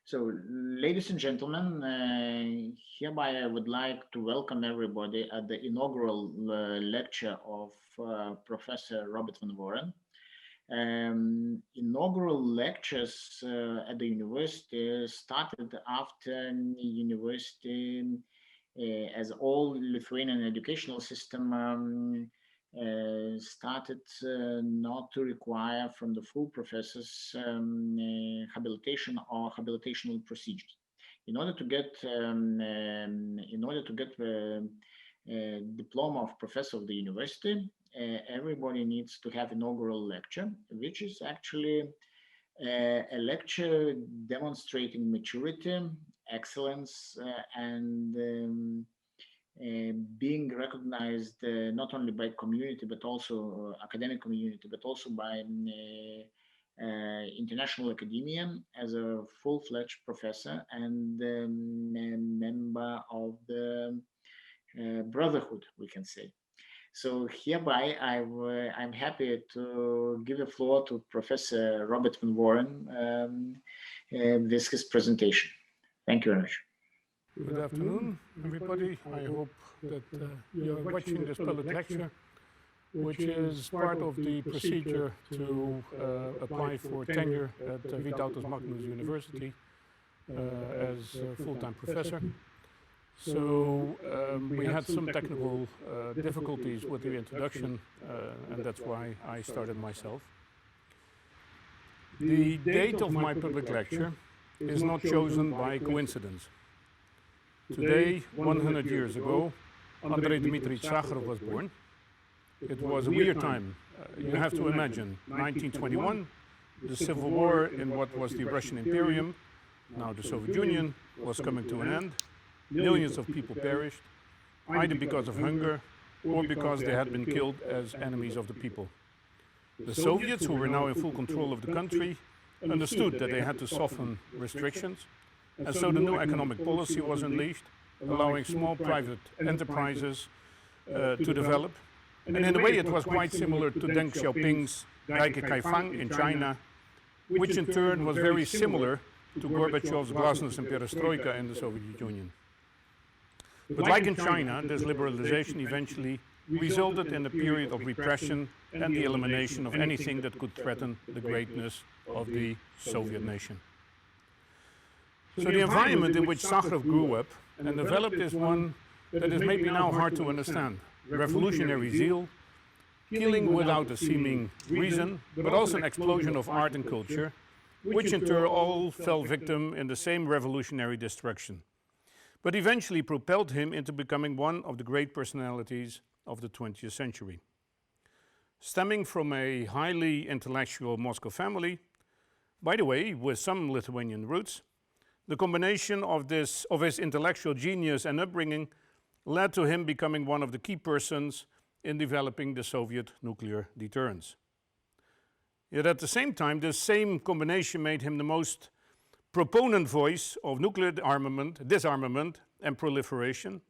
So, ladies and gentlemen, hereby I would like to welcome everybody at the inaugural lecture of Professor Robert van Voren. Inaugural lectures at the university started after university, as all Lithuanian educational system started not to require from the full professors habilitation or habilitational procedures. In order to get diploma of professor of the university, everybody needs to have inaugural lecture, which is actually a lecture demonstrating maturity, excellence, and being recognized not only by community but also academic community, but also by international academia as a full-fledged professor and a member of the brotherhood, we can say. So hereby, I'm happy to give the floor to Professor Robert van Voren with his presentation. Thank you very much. Good afternoon, everybody. I hope that you're watching this public lecture, which is part of the procedure to apply for tenure at Vytautas Magnus University as a full-time professor. So we had some technical difficulties with the introduction, and that's why I started myself. The date of my public lecture is not chosen by coincidence. Today, 100 years ago, Andrei Dmitrievich Sakharov was born. It was a weird time. You have to imagine, 1921, the civil war in what was the Russian Imperium, now the Soviet Union, was coming to an end. Millions of people perished, either because of hunger or because they had been killed as enemies of the people. The Soviets, who were now in full control of the country, understood that they had to soften restrictions, and so the new economic policy was unleashed, allowing small private enterprises to develop. And in a way it was quite similar to Deng Xiaoping's Kaifang in China, which in turn was very similar to Gorbachev's glasnost and perestroika in the Soviet Union. But like in China, this liberalization eventually resulted in a period of repression and the elimination of anything that could threaten the greatness of the Soviet nation. So the environment in which Sakharov grew up and developed is one that is maybe now hard to understand. Revolutionary zeal, killing without a seeming reason, but also an explosion of art and culture, which in turn all fell victim in the same revolutionary destruction, but eventually propelled him into becoming one of the great personalities of the 20th century. Stemming from a highly intellectual Moscow family, by the way, with some Lithuanian roots, the combination of his intellectual genius and upbringing led to him becoming one of the key persons in developing the Soviet nuclear deterrence. Yet at the same time, this same combination made him the most proponent voice of nuclear disarmament and proliferation,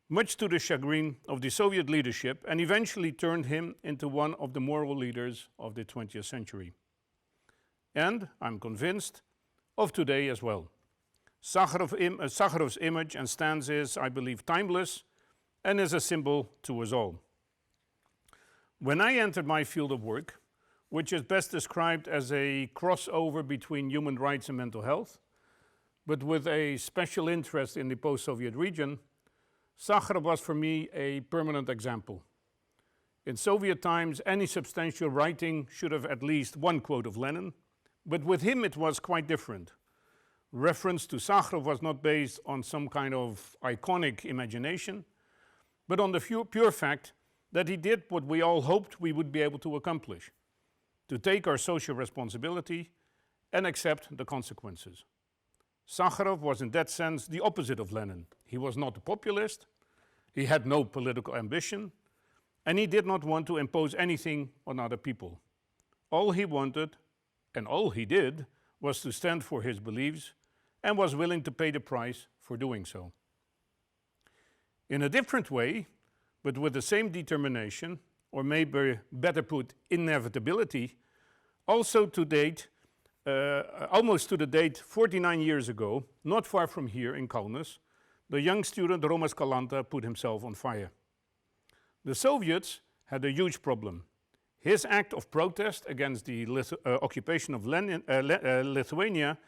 much to the chagrin of the Soviet leadership, and eventually turned him into one of the moral leaders of the 20th century. And, I'm convinced, of today as well. Sakharov's image and stance is, I believe, timeless and is a symbol to us all. When I entered my field of work, which is best described as a crossover between human rights and mental health, but with a special interest in the post-Soviet region, Sakharov was for me a permanent example. In Soviet times, any substantial writing should have at least one quote of Lenin, but with him it was quite different. Reference to Sakharov was not based on some kind of iconic imagination, but on the pure fact that he did what we all hoped we would be able to accomplish, to take our social responsibility and accept the consequences. Sakharov was in that sense the opposite of Lenin. He was not a populist, he had no political ambition, and he did not want to impose anything on other people. All he wanted, and all he did, was to stand for his beliefs and was willing to pay the price for doing so. In a different way, but with the same determination, or maybe better put, inevitability, also to date, almost to the date 49 years ago, not far from here in Kaunas, the young student Romas Kalanta put himself on fire. The Soviets had a huge problem. His act of protest against the occupation of Lithuania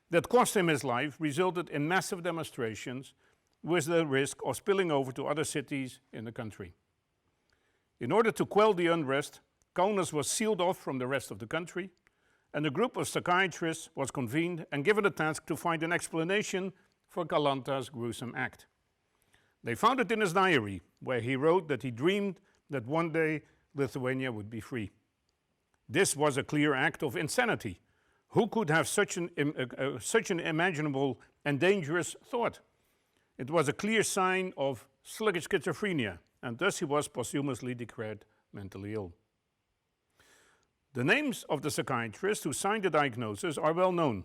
that cost him his life resulted in massive demonstrations with the risk of spilling over to other cities in the country. In order to quell the unrest, Kaunas was sealed off from the rest of the country, and a group of psychiatrists was convened and given the task to find an explanation for Kalanta's gruesome act. They found it in his diary, where he wrote that he dreamed that one day Lithuania would be free. This was a clear act of insanity. Who could have such an imaginable and dangerous thought? It was a clear sign of sluggish schizophrenia, and thus he was posthumously declared mentally ill. The names of the psychiatrists who signed the diagnosis are well known,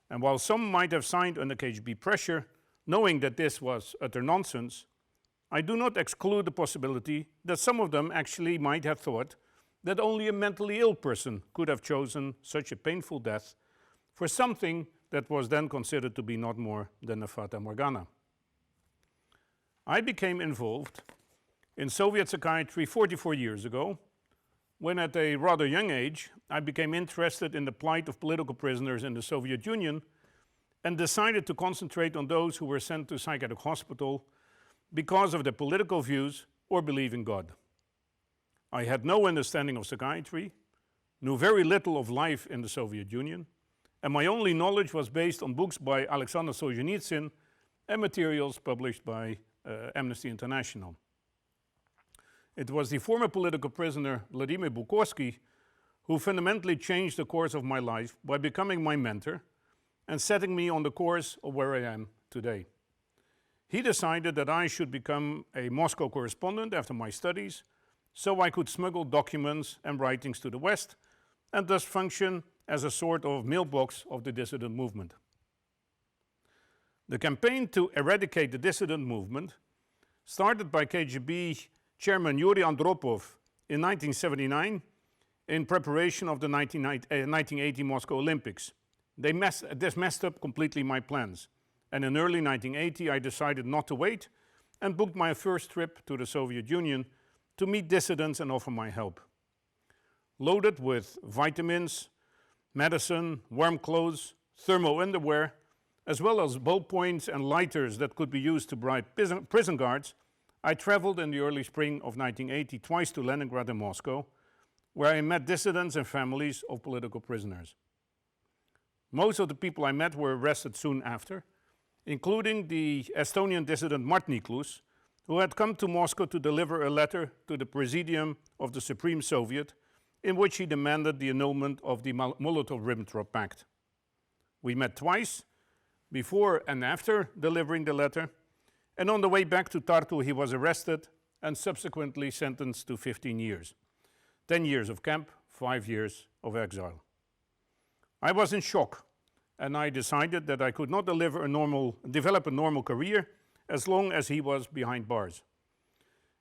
and while some might have signed under KGB pressure, knowing that this was utter nonsense, I do not exclude the possibility that some of them actually might have thought that only a mentally ill person could have chosen such a painful death for something that was then considered to be not more than a fata morgana. I became involved in Soviet psychiatry 44 years ago, when at a rather young age I became interested in the plight of political prisoners in the Soviet Union and decided to concentrate on those who were sent to psychiatric hospital because of their political views or belief in God. I had no understanding of psychiatry, knew very little of life in the Soviet Union, and my only knowledge was based on books by Alexander Solzhenitsyn and materials published by Amnesty International. It was the former political prisoner Vladimir Bukowski who fundamentally changed the course of my life by becoming my mentor and setting me on the course of where I am today. He decided that I should become a Moscow correspondent after my studies, so I could smuggle documents and writings to the West and thus function as a sort of mailbox of the dissident movement. The campaign to eradicate the dissident movement, started by KGB Chairman Yuri Andropov in 1979 in preparation of the 1980 Moscow Olympics. This messed up completely my plans, and in early 1980 I decided not to wait and booked my first trip to the Soviet Union to meet dissidents and offer my help. Loaded with vitamins, medicine, warm clothes, thermal underwear, as well as ballpoints and lighters that could be used to bribe prison guards, I traveled in the early spring of 1980 twice to Leningrad and Moscow, where I met dissidents and families of political prisoners. Most of the people I met were arrested soon after, including the Estonian dissident Mart Niklus, who had come to Moscow to deliver a letter to the Presidium of the Supreme Soviet in which he demanded the annulment of the Molotov-Ribbentrop Pact. We met twice, before and after delivering the letter, and on the way back to Tartu he was arrested and subsequently sentenced to 15 years. 10 years of camp, 5 years of exile. I was in shock, and I decided that I could not develop a normal career as long as he was behind bars.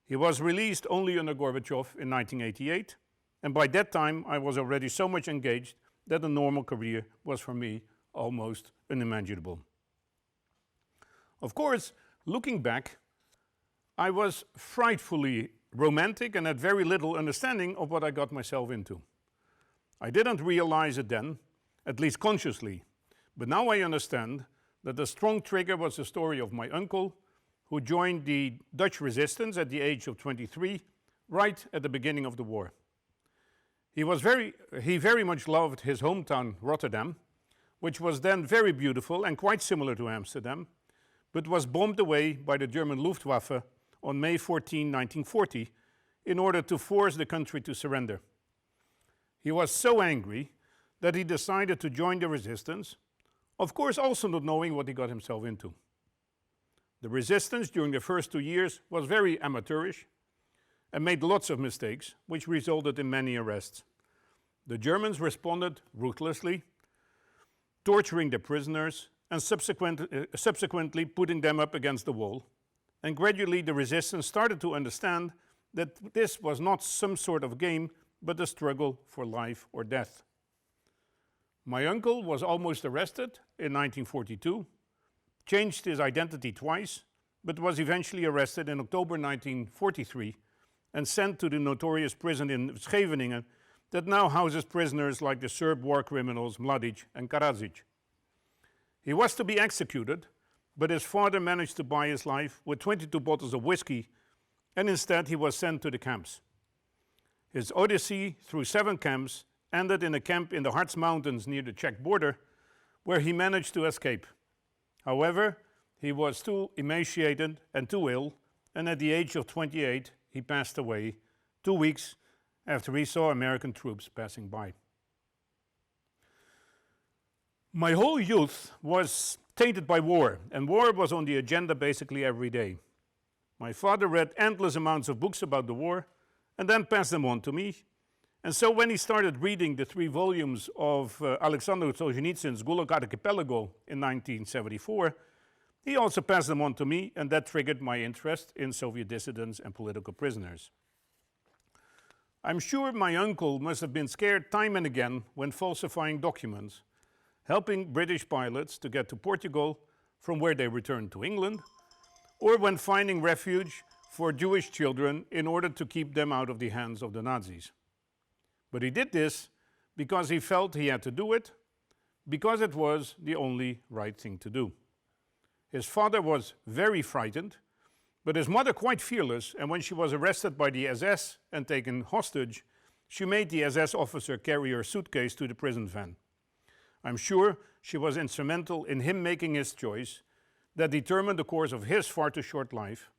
He was released only under Gorbachev in 1988, and by that time I was already so much engaged that a normal career was for me almost unimaginable. Of course, looking back, I was frightfully romantic and had very little understanding of what I got myself into. I didn't realize it then, at least consciously, but now I understand that the strong trigger was the story of my uncle, who joined the Dutch resistance at the age of 23, right at the beginning of the war. He very much loved his hometown, Rotterdam, which was then very beautiful and quite similar to Amsterdam, but was bombed away by the German Luftwaffe on May 14, 1940, in order to force the country to surrender. He was so angry that he decided to join the resistance, of course also not knowing what he got himself into. The resistance during the first 2 years was very amateurish and made lots of mistakes, which resulted in many arrests. The Germans responded ruthlessly, torturing the prisoners and subsequently putting them up against the wall. And gradually the resistance started to understand that this was not some sort of game, but a struggle for life or death. My uncle was almost arrested in 1942, changed his identity twice, but was eventually arrested in October 1943 and sent to the notorious prison in Scheveningen that now houses prisoners like the Serb war criminals Mladic and Karadzic. He was to be executed, but his father managed to buy his life with 22 bottles of whiskey, and instead he was sent to the camps. His odyssey through 7 camps ended in a camp in the Harz Mountains near the Czech border, where he managed to escape. However, he was too emaciated and too ill, and at the age of 28, he passed away 2 weeks after he saw American troops passing by. My whole youth was tainted by war, and war was on the agenda basically every day. My father read endless amounts of books about the war and then passed them on to me. And so when he started reading the 3 volumes of Alexander Solzhenitsyn's Gulag Archipelago in 1974, he also passed them on to me, and that triggered my interest in Soviet dissidents and political prisoners. I'm sure my uncle must have been scared time and again when falsifying documents, helping British pilots to get to Portugal from where they returned to England, or when finding refuge for Jewish children in order to keep them out of the hands of the Nazis. But he did this because he felt he had to do it, because it was the only right thing to do. His father was very frightened, but his mother quite fearless, and when she was arrested by the SS and taken hostage, she made the SS officer carry her suitcase to the prison van. I'm sure she was instrumental in him making his choice that determined the course of his far too short life,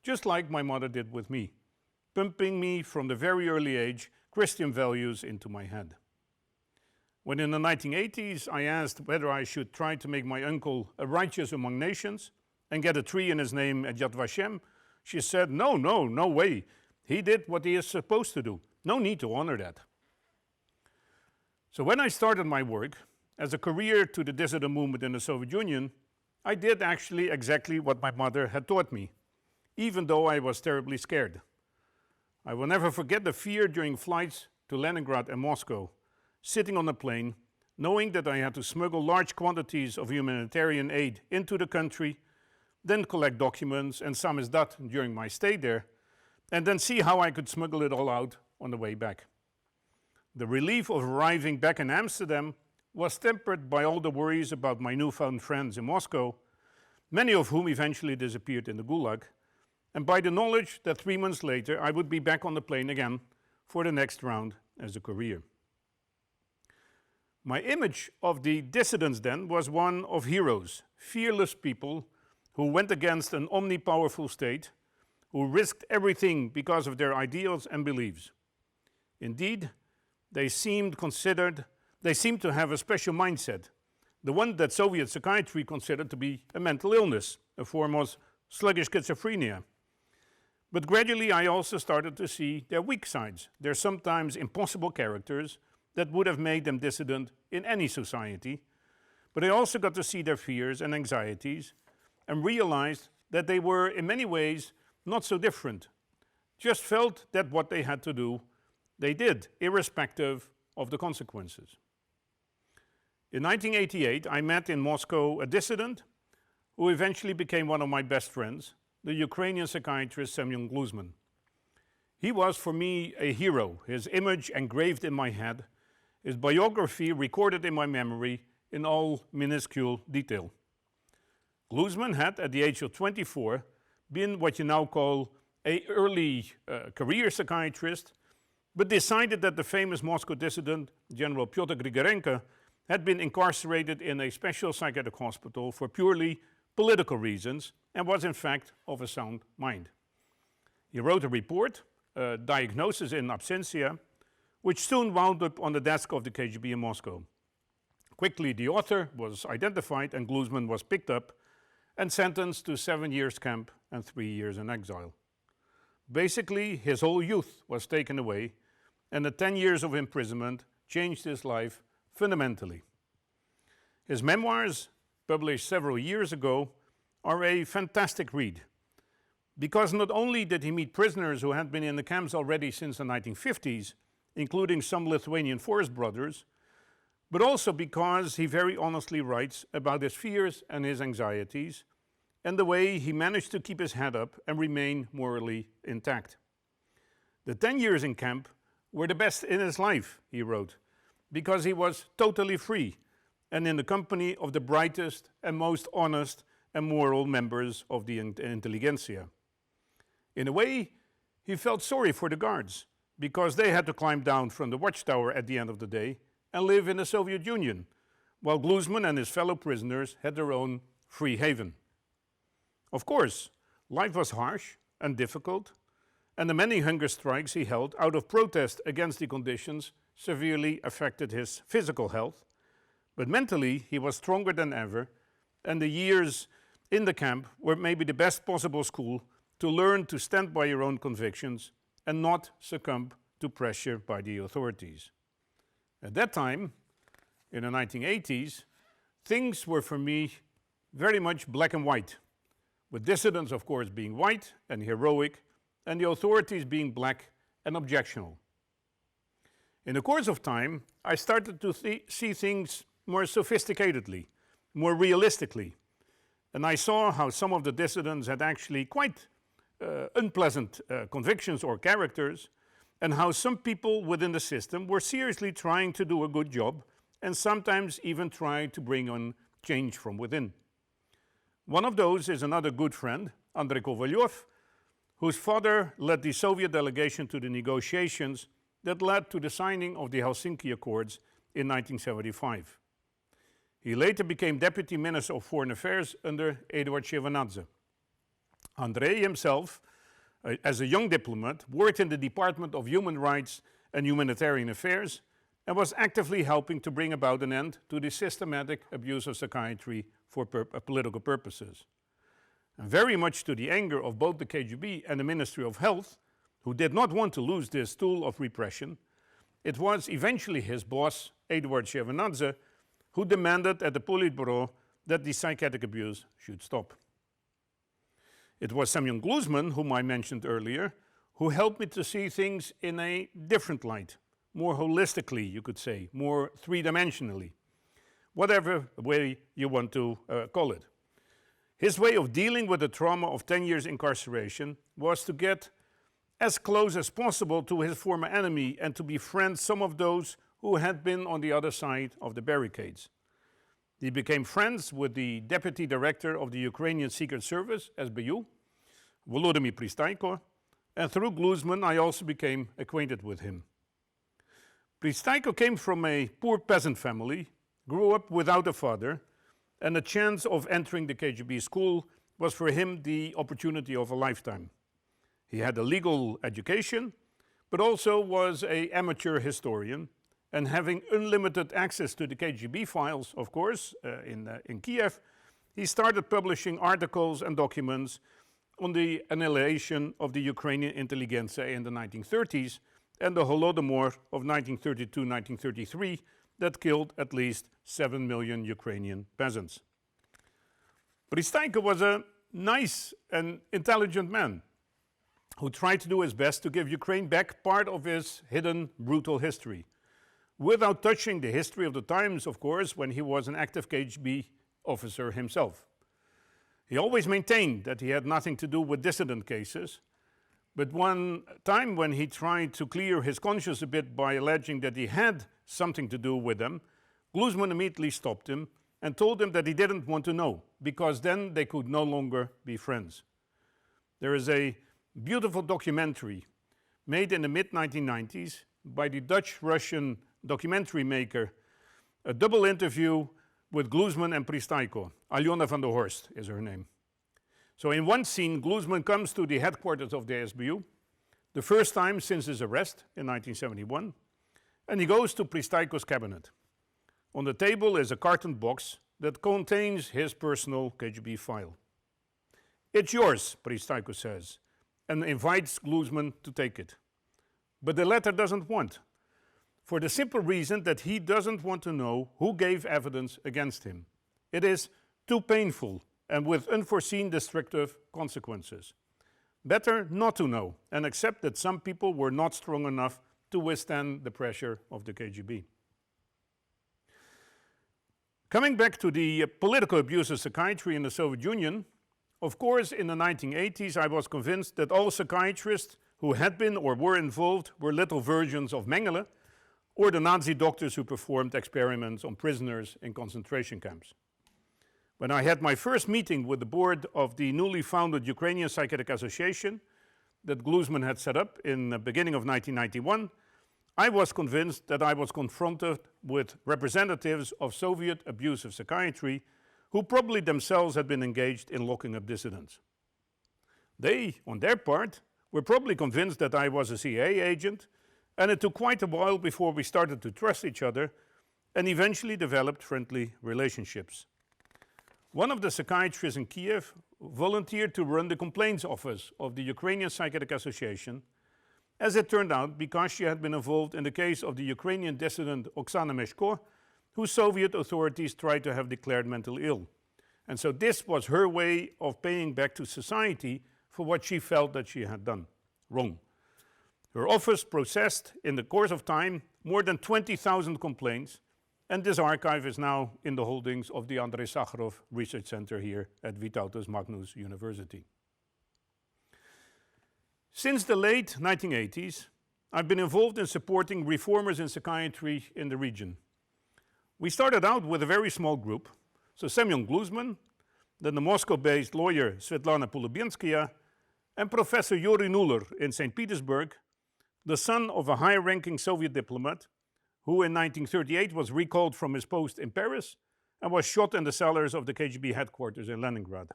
just like my mother did with me, pumping me from the very early age Christian values into my head. When in the 1980s I asked whether I should try to make my uncle a righteous among nations and get a tree in his name at Yad Vashem, she said, no way. He did what he is supposed to do. No need to honor that. So when I started my work as a career to the dissident movement in the Soviet Union, I did actually exactly what my mother had taught me, even though I was terribly scared. I will never forget the fear during flights to Leningrad and Moscow, sitting on a plane, knowing that I had to smuggle large quantities of humanitarian aid into the country, then collect documents and samizdat during my stay there, and then see how I could smuggle it all out on the way back. The relief of arriving back in Amsterdam was tempered by all the worries about my newfound friends in Moscow, many of whom eventually disappeared in the Gulag, and by the knowledge that 3 months later I would be back on the plane again for the next round as a career. My image of the dissidents then was one of heroes, fearless people who went against an omnipowerful state, who risked everything because of their ideals and beliefs. Indeed, they seemed to have a special mindset, the one that Soviet psychiatry considered to be a mental illness, a form of sluggish schizophrenia. But gradually I also started to see their weak sides, their sometimes impossible characters that would have made them dissident in any society. But I also got to see their fears and anxieties and realized that they were in many ways not so different, just felt that what they had to do, they did, irrespective of the consequences. In 1988, I met in Moscow a dissident who eventually became one of my best friends, the Ukrainian psychiatrist Semyon Gluzman. He was for me a hero, his image engraved in my head, his biography recorded in my memory in all minuscule detail. Gluzman had, at the age of 24, been what you now call an early career psychiatrist, but decided that the famous Moscow dissident, General Pyotr Grigorenko, had been incarcerated in a special psychiatric hospital for purely political reasons and was in fact of a sound mind. He wrote a report, Diagnosis in Absentia, which soon wound up on the desk of the KGB in Moscow. Quickly the author was identified and Gluzman was picked up and sentenced to 7 years camp and 3 years in exile. Basically, his whole youth was taken away, and the 10 years of imprisonment changed his life fundamentally. His memoirs, published several years ago, are a fantastic read, because not only did he meet prisoners who had been in the camps already since the 1950s, including some Lithuanian forest brothers, but also because he very honestly writes about his fears and his anxieties and the way he managed to keep his head up and remain morally intact. The 10 years in camp were the best in his life, he wrote, because he was totally free and in the company of the brightest and most honest and moral members of the intelligentsia. In a way, he felt sorry for the guards because they had to climb down from the watchtower at the end of the day and live in the Soviet Union, while Gluzman and his fellow prisoners had their own free haven. Of course, life was harsh and difficult, and the many hunger strikes he held out of protest against the conditions severely affected his physical health, but mentally he was stronger than ever, and the years in the camp were maybe the best possible school to learn to stand by your own convictions and not succumb to pressure by the authorities. At that time, in the 1980s, things were for me very much black and white, with dissidents of course being white and heroic, and the authorities being black and objectionable. In the course of time, I started to see things more sophisticatedly, more realistically, and I saw how some of the dissidents had actually quite unpleasant convictions or characters, and how some people within the system were seriously trying to do a good job and sometimes even trying to bring on change from within. One of those is another good friend, Andrei Kovalyov, whose father led the Soviet delegation to the negotiations that led to the signing of the Helsinki Accords in 1975. He later became Deputy Minister of Foreign Affairs under Eduard Shevardnadze. Andrei himself, as a young diplomat, worked in the Department of Human Rights and Humanitarian Affairs and was actively helping to bring about an end to the systematic abuse of psychiatry for political purposes. And very much to the anger of both the KGB and the Ministry of Health, who did not want to lose this tool of repression, it was eventually his boss, Eduard Shevardnadze, who demanded at the Politburo that the psychiatric abuse should stop. It was Semyon Gluzman, whom I mentioned earlier, who helped me to see things in a different light, more holistically, you could say, more three-dimensionally, whatever way you want to call it. His way of dealing with the trauma of 10 years incarceration was to get as close as possible to his former enemy and to befriend some of those who had been on the other side of the barricades. He became friends with the deputy director of the Ukrainian Secret Service, SBU, Vladimir Pristenko, and through Gluzman I also became acquainted with him. Pristenko came from a poor peasant family, grew up without a father, and the chance of entering the KGB school was for him the opportunity of a lifetime. He had a legal education, but also was an amateur historian, and having unlimited access to the KGB files, of course, in Kiev, he started publishing articles and documents on the annihilation of the Ukrainian intelligentsia in the 1930s and the Holodomor of 1932-1933 that killed at least 7 million Ukrainian peasants. Pristenko was a nice and intelligent man who tried to do his best to give Ukraine back part of its hidden brutal history, without touching the history of the times, of course, when he was an active KGB officer himself. He always maintained that he had nothing to do with dissident cases, but one time when he tried to clear his conscience a bit by alleging that he had something to do with them, Gluzman immediately stopped him and told him that he didn't want to know, because then they could no longer be friends. There is a beautiful documentary made in the mid-1990s by the Dutch-Russian documentary maker, a double interview with Gluzman and Pristenko. Aljona van der Horst is her name. So in one scene, Gluzman comes to the headquarters of the SBU, the first time since his arrest in 1971, and he goes to Pristenko's cabinet. On the table is a carton box that contains his personal KGB file. "It's yours," Pristenko says, and invites Gluzman to take it. But the latter doesn't want, for the simple reason that he doesn't want to know who gave evidence against him. It is too painful and with unforeseen destructive consequences. Better not to know and accept that some people were not strong enough to withstand the pressure of the KGB. Coming back to the political abuse of psychiatry in the Soviet Union, of course, in the 1980s, I was convinced that all psychiatrists who had been or were involved were little versions of Mengele or the Nazi doctors who performed experiments on prisoners in concentration camps. When I had my first meeting with the board of the newly founded Ukrainian Psychiatric Association that Gluzman had set up in the beginning of 1991, I was convinced that I was confronted with representatives of Soviet abuse of psychiatry who probably themselves had been engaged in locking up dissidents. They, on their part, were probably convinced that I was a CIA agent, and it took quite a while before we started to trust each other and eventually developed friendly relationships. One of the psychiatrists in Kiev volunteered to run the complaints office of the Ukrainian Psychiatric Association, as it turned out because she had been involved in the case of the Ukrainian dissident Oksana Meshko, who Soviet authorities tried to have declared mentally ill. And so this was her way of paying back to society for what she felt that she had done wrong. Her office processed in the course of time more than 20,000 complaints, and this archive is now in the holdings of the Andrei Sakharov Research Center here at Vytautas Magnus University. Since the late 1980s, I've been involved in supporting reformers in psychiatry in the region. We started out with a very small group, so Semyon Gluzman, then the Moscow-based lawyer Svetlana Polubinskaya, and Professor Yuri Nuller in St. Petersburg, the son of a high-ranking Soviet diplomat who in 1938 was recalled from his post in Paris and was shot in the cellars of the KGB headquarters in Leningrad.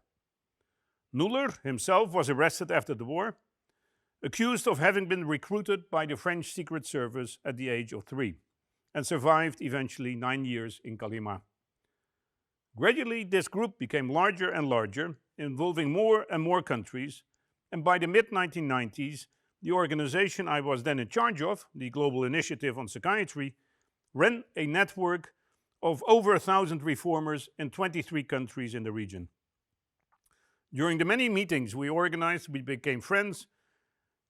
Nuller himself was arrested after the war, accused of having been recruited by the French Secret Service at the age of 3, and survived eventually 9 years in Kolyma. Gradually, this group became larger and larger, involving more and more countries, and by the mid-1990s, the organization I was then in charge of, the Global Initiative on Psychiatry, ran a network of over 1,000 reformers in 23 countries in the region. During the many meetings we organized, we became friends,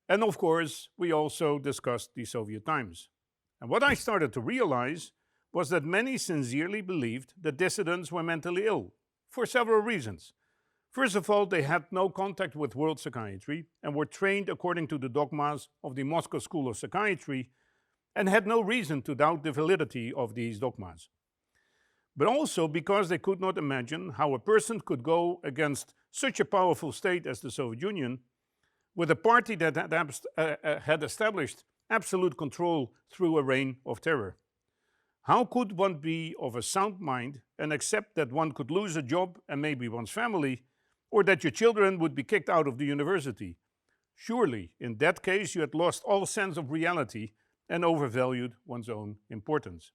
and of course, we also discussed the Soviet times. And what I started to realize was that many sincerely believed that dissidents were mentally ill, for several reasons. First of all, they had no contact with world psychiatry and were trained according to the dogmas of the Moscow School of Psychiatry and had no reason to doubt the validity of these dogmas. But also because they could not imagine how a person could go against such a powerful state as the Soviet Union with a party that had established absolute control through a reign of terror. How could one be of a sound mind and accept that one could lose a job and maybe one's family, or that your children would be kicked out of the university? Surely, in that case, you had lost all sense of reality and overvalued one's own importance.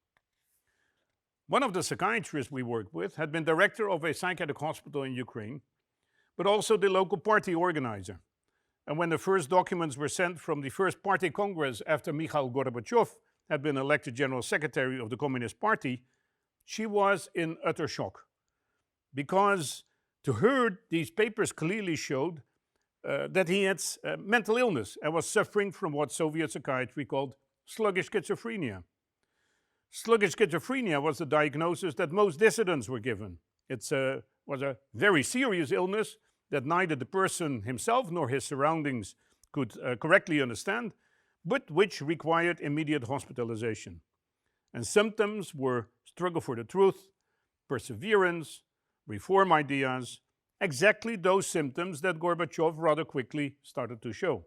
One of the psychiatrists we worked with had been director of a psychiatric hospital in Ukraine, but also the local party organizer. And when the first documents were sent from the first party congress after Mikhail Gorbachev had been elected general secretary of the Communist Party, she was in utter shock. Because to her, these papers clearly showed that he had mental illness and was suffering from what Soviet psychiatry called sluggish schizophrenia. Sluggish schizophrenia was the diagnosis that most dissidents were given. It was a very serious illness that neither the person himself nor his surroundings could correctly understand, but which required immediate hospitalization. And symptoms were struggle for the truth, perseverance, reform ideas, exactly those symptoms that Gorbachev rather quickly started to show.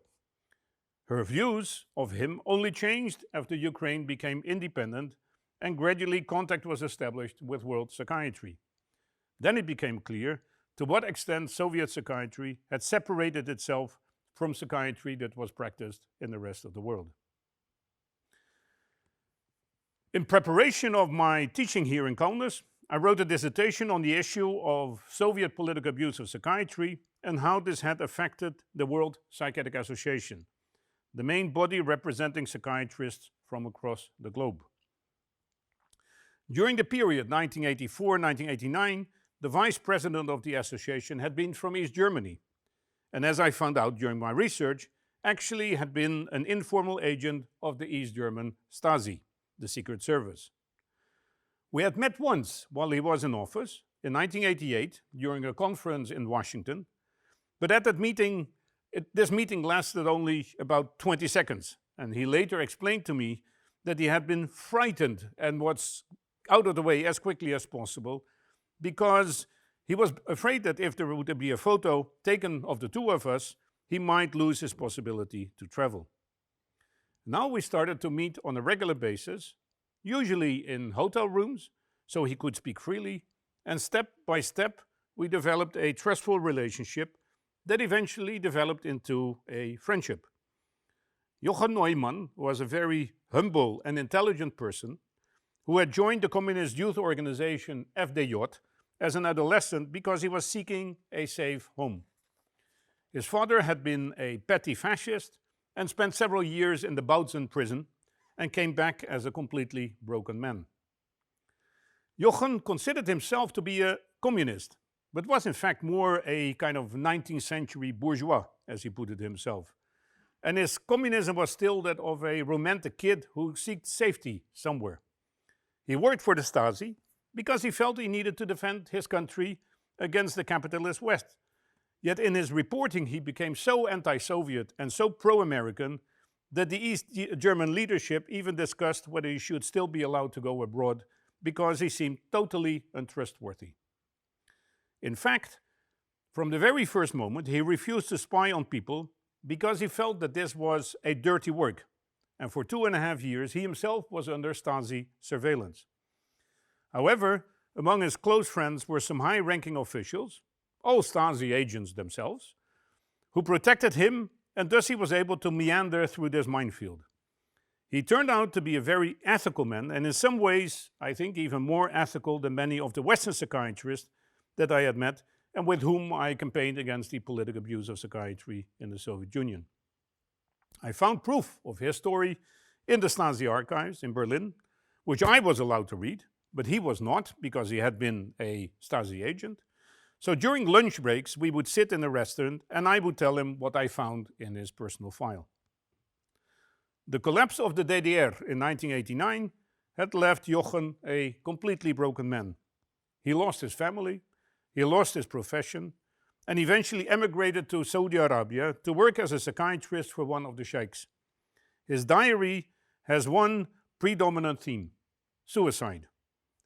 Her views of him only changed after Ukraine became independent and gradually contact was established with world psychiatry. Then it became clear to what extent Soviet psychiatry had separated itself from psychiatry that was practiced in the rest of the world. In preparation of my teaching here in Kaunas, I wrote a dissertation on the issue of Soviet political abuse of psychiatry and how this had affected the World Psychiatric Association, the main body representing psychiatrists from across the globe. During the period 1984-1989, the vice president of the association had been from East Germany, and as I found out during my research, actually had been an informal agent of the East German Stasi, the Secret Service. We had met once while he was in office in 1988 during a conference in Washington, but at that meeting, this meeting lasted only about 20 seconds, and he later explained to me that he had been frightened and was out of the way as quickly as possible because he was afraid that if there would be a photo taken of the two of us, he might lose his possibility to travel. Now we started to meet on a regular basis, usually in hotel rooms, so he could speak freely, and step by step we developed a trustful relationship that eventually developed into a friendship. Jochen Neumann was a very humble and intelligent person who had joined the communist youth organization FDJ as an adolescent because he was seeking a safe home. His father had been a petty fascist and spent several years in the Bautzen prison and came back as a completely broken man. Jochen considered himself to be a communist, but was in fact more a kind of 19th century bourgeois, as he put it himself. And his communism was still that of a romantic kid who sought safety somewhere. He worked for the Stasi because he felt he needed to defend his country against the capitalist West. Yet in his reporting he became so anti-Soviet and so pro-American that the East German leadership even discussed whether he should still be allowed to go abroad because he seemed totally untrustworthy. In fact, from the very first moment he refused to spy on people because he felt that this was a dirty work, and for 2.5 years he himself was under Stasi surveillance. However, among his close friends were some high-ranking officials, all Stasi agents themselves, who protected him, and thus he was able to meander through this minefield. He turned out to be a very ethical man, and in some ways, I think even more ethical than many of the Western psychiatrists that I had met and with whom I campaigned against the political abuse of psychiatry in the Soviet Union. I found proof of his story in the Stasi archives in Berlin, which I was allowed to read, but he was not because he had been a Stasi agent. So during lunch breaks, we would sit in a restaurant and I would tell him what I found in his personal file. The collapse of the DDR in 1989 had left Jochen a completely broken man. He lost his family, he lost his profession, and eventually emigrated to Saudi Arabia to work as a psychiatrist for one of the sheikhs. His diary has one predominant theme: suicide.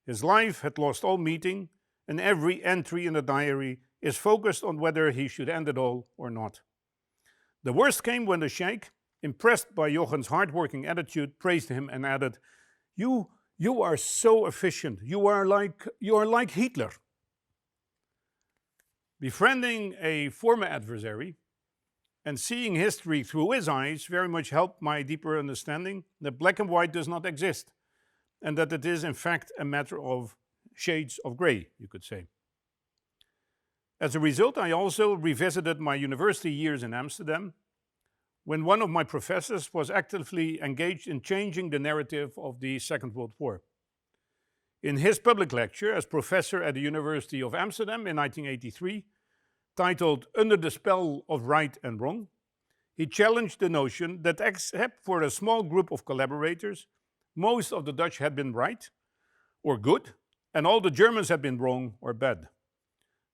His life had lost all meaning, and every entry in the diary is focused on whether he should end it all or not. The worst came when the sheikh, impressed by Jochen's hard-working attitude, praised him and added, You are so efficient. You are like Hitler." Befriending a former adversary and seeing history through his eyes very much helped my deeper understanding that black and white does not exist, and that it is in fact a matter of shades of gray, you could say. As a result, I also revisited my university years in Amsterdam, when one of my professors was actively engaged in changing the narrative of the Second World War. In his public lecture as professor at the University of Amsterdam in 1983, titled "Under the Spell of Right and Wrong," he challenged the notion that except for a small group of collaborators, most of the Dutch had been right or good, and all the Germans had been wrong or bad.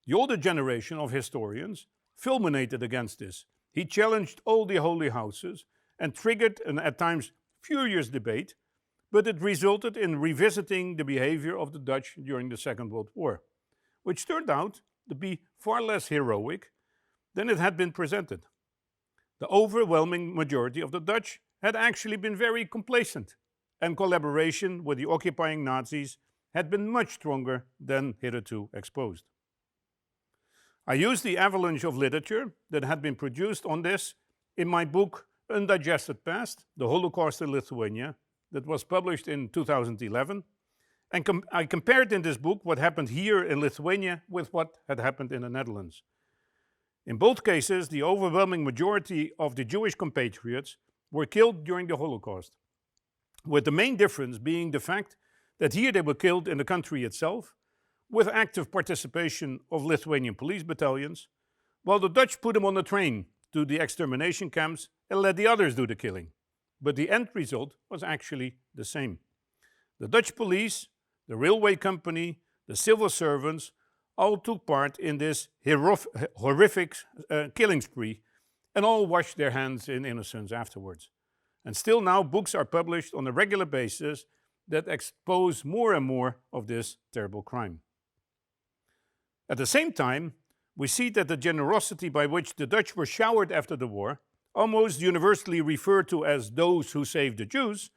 The older generation of historians fulminated against this. He challenged all the holy houses and triggered an at times furious debate, but it resulted in revisiting the behavior of the Dutch during the Second World War, which turned out to be far less heroic than it had been presented. The overwhelming majority of the Dutch had actually been very complacent, and collaboration with the occupying Nazis had been much stronger than hitherto exposed. I used the avalanche of literature that had been produced on this in my book Undigested Past, The Holocaust in Lithuania, that was published in 2011, and I compared in this book what happened here in Lithuania with what had happened in the Netherlands. In both cases, the overwhelming majority of the Jewish compatriots were killed during the Holocaust, with the main difference being the fact that here they were killed in the country itself, with active participation of Lithuanian police battalions, while the Dutch put them on a train to the extermination camps and let the others do the killing. But the end result was actually the same. The Dutch police, the the railway company, the civil servants, all took part in this horrific killing spree, and all washed their hands in innocence afterwards. And still now books are published on a regular basis that expose more and more of this terrible crime. At the same time, we see that the generosity by which the Dutch were showered after the war, almost universally referred to as those who saved the Jews,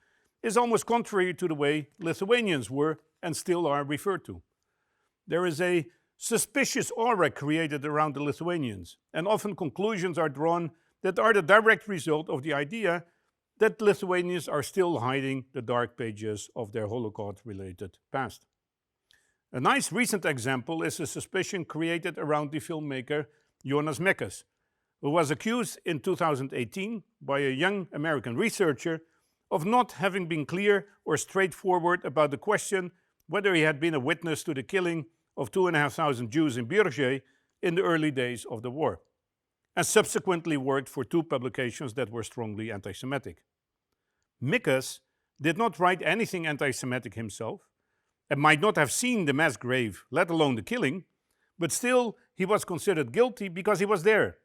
is almost contrary to the way Lithuanians were and still are referred to. There is a suspicious aura created around the Lithuanians, and often conclusions are drawn that are the direct result of the idea that Lithuanians are still hiding the dark pages of their Holocaust-related past. A nice recent example is a suspicion created around the filmmaker Jonas Miks, who was accused in 2018 by a young American researcher of not having been clear or straightforward about the question whether he had been a witness to the killing of 2,500 Jews in Birge in the early days of the war, and subsequently worked for 2 publications that were strongly anti-Semitic. Miks did not write anything anti-Semitic himself, and might not have seen the mass grave, let alone the killing, but still he was considered guilty because he was there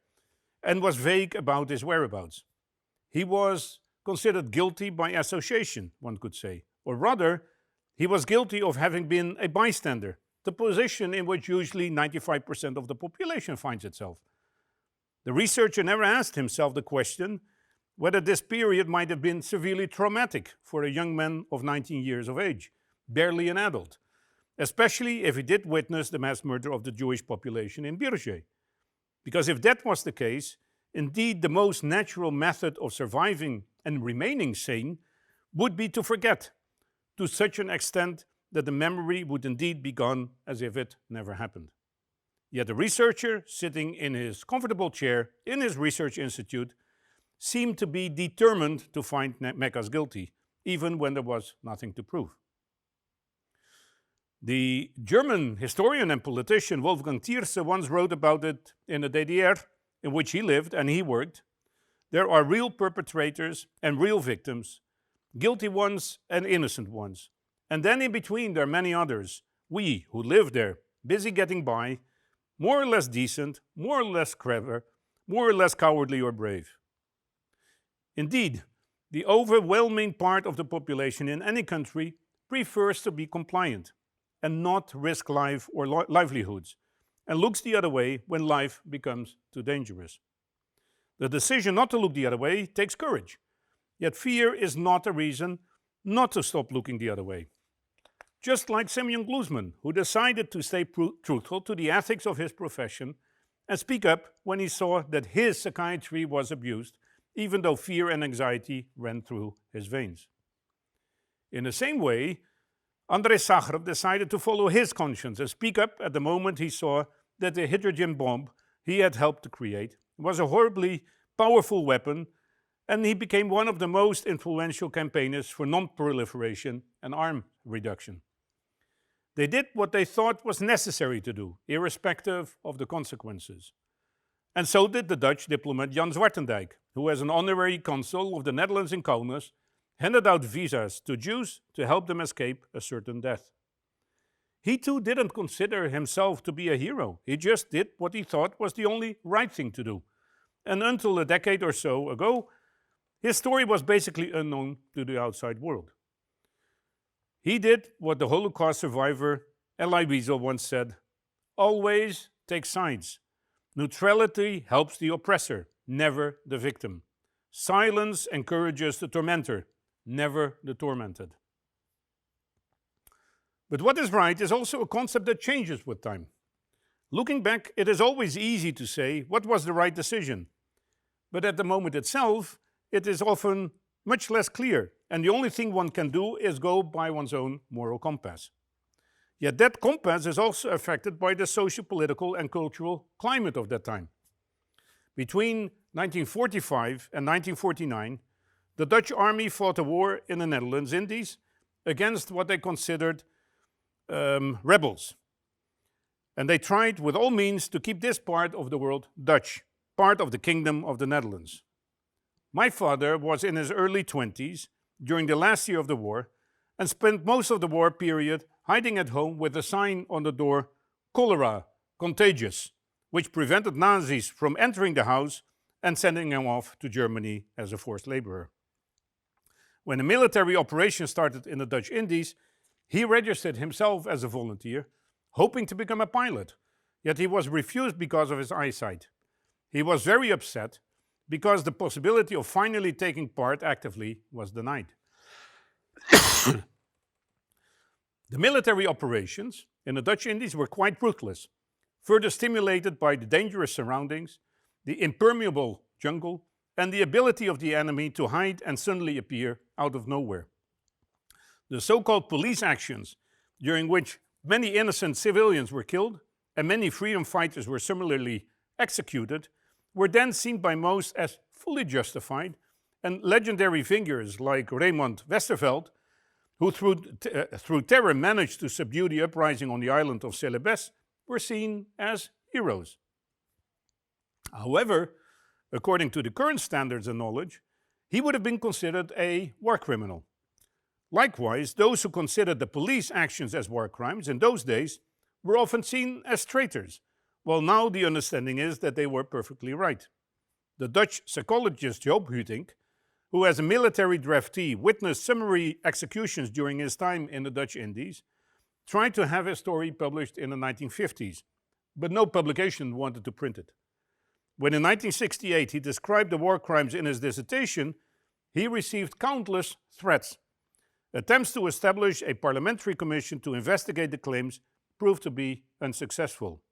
and was vague about his whereabouts. He was considered guilty by association, one could say, or rather, he was guilty of having been a bystander, the position in which usually 95% of the population finds itself. The researcher never asked himself the question whether this period might have been severely traumatic for a young man of 19 years of age, barely an adult, especially if he did witness the mass murder of the Jewish population in Birge. Because if that was the case, indeed the most natural method of surviving and remaining sane would be to forget, to such an extent that the memory would indeed be gone as if it never happened. Yet the researcher, sitting in his comfortable chair in his research institute, seemed to be determined to find Miks guilty, even when there was nothing to prove. The German historian and politician Wolfgang Thierse once wrote about it in the DDR, in which he lived and he worked. There are real perpetrators and real victims, guilty ones and innocent ones. And then in between there are many others, we who live there, busy getting by, more or less decent, more or less clever, more or less cowardly or brave. Indeed, the overwhelming part of the population in any country prefers to be compliant and not risk life or livelihoods, and looks the other way when life becomes too dangerous. The decision not to look the other way takes courage, yet fear is not a reason not to stop looking the other way. Just like Semyon Gluzman, who decided to stay truthful to the ethics of his profession and speak up when he saw that his psychiatry was abused, even though fear and anxiety ran through his veins. In the same way, Andrei Sakharov decided to follow his conscience and speak up at the moment he saw that the hydrogen bomb he had helped to create was a horribly powerful weapon, and he became one of the most influential campaigners for non-proliferation and arm reduction. They did what they thought was necessary to do, irrespective of the consequences. And so did the Dutch diplomat Jan Zwartendijk, who as an honorary consul of the Netherlands in Kaunas, handed out visas to Jews to help them escape a certain death. He too didn't consider himself to be a hero. He just did what he thought was the only right thing to do. And until a decade or so ago, his story was basically unknown to the outside world. He did what the Holocaust survivor Elie Wiesel once said, "Always take sides. Neutrality helps the oppressor, never the victim. Silence encourages the tormentor, never the tormented." But what is right is also a concept that changes with time. Looking back, it is always easy to say what was the right decision. But at the moment itself, it is often much less clear, and the only thing one can do is go by one's own moral compass. Yet that compass is also affected by the socio-political and cultural climate of that time. Between 1945 and 1949, the Dutch army fought a war in the Netherlands Indies against what they considered rebels. And they tried with all means to keep this part of the world Dutch, part of the Kingdom of the Netherlands. My father was in his early 20s during the last year of the war and spent most of the war period hiding at home with a sign on the door, "Cholera, contagious," which prevented Nazis from entering the house and sending him off to Germany as a forced laborer. When a military operation started in the Dutch Indies, he registered himself as a volunteer, hoping to become a pilot, yet he was refused because of his eyesight. He was very upset because the possibility of finally taking part actively was denied. The military operations in the Dutch Indies were quite ruthless, further stimulated by the dangerous surroundings, the impermeable jungle, and the ability of the enemy to hide and suddenly appear out of nowhere. The so-called police actions, during which many innocent civilians were killed and many freedom fighters were similarly executed, were then seen by most as fully justified, and legendary figures like Raymond Westerveld, who through terror managed to subdue the uprising on the island of Celebes, were seen as heroes. However, according to the current standards and knowledge, he would have been considered a war criminal. Likewise, those who considered the police actions as war crimes in those days were often seen as traitors, while now the understanding is that they were perfectly right. The Dutch psychologist Joop Huytink, who as a military draftee witnessed summary executions during his time in the Dutch Indies, tried to have his story published in the 1950s, but no publication wanted to print it. When in 1968 he described the war crimes in his dissertation, he received countless threats. Attempts to establish a parliamentary commission to investigate the claims proved to be unsuccessful.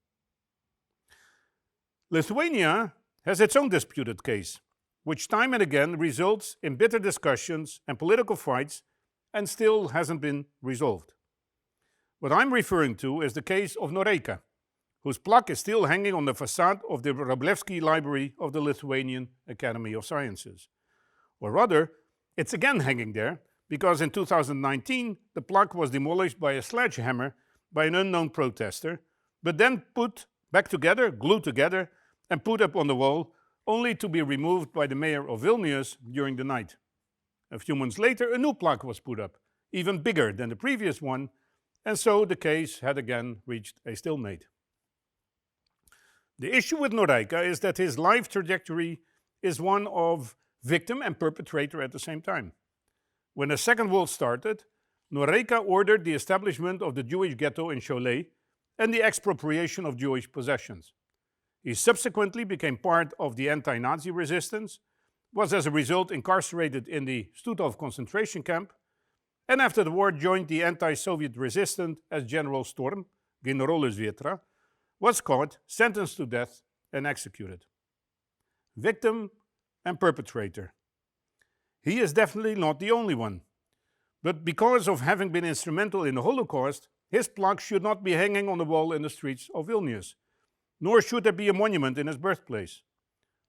Lithuania has its own disputed case, which time and again results in bitter discussions and political fights and still hasn't been resolved. What I'm referring to is the case of Noreika, whose plaque is still hanging on the facade of the Wróblewski Library of the Lithuanian Academy of Sciences. Or rather, it's again hanging there because in 2019 the plaque was demolished by a sledgehammer by an unknown protester, but then put back together, glued together, and put up on the wall, only to be removed by the mayor of Vilnius during the night. A few months later, a new plaque was put up, even bigger than the previous one, and so the case had again reached a stalemate. The issue with Noreika is that his life trajectory is one of victim and perpetrator at the same time. When the Second World started, Noreika ordered the establishment of the Jewish ghetto in Cholet and the expropriation of Jewish possessions. He subsequently became part of the anti-Nazi resistance, was as a result incarcerated in the Stutthof concentration camp, and after the war joined the anti-Soviet resistance as General Storm, Generolus Vietra, was caught, sentenced to death, and executed. Victim and perpetrator. He is definitely not the only one, but because of having been instrumental in the Holocaust, his plaque should not be hanging on the wall in the streets of Vilnius, nor should there be a monument in his birthplace.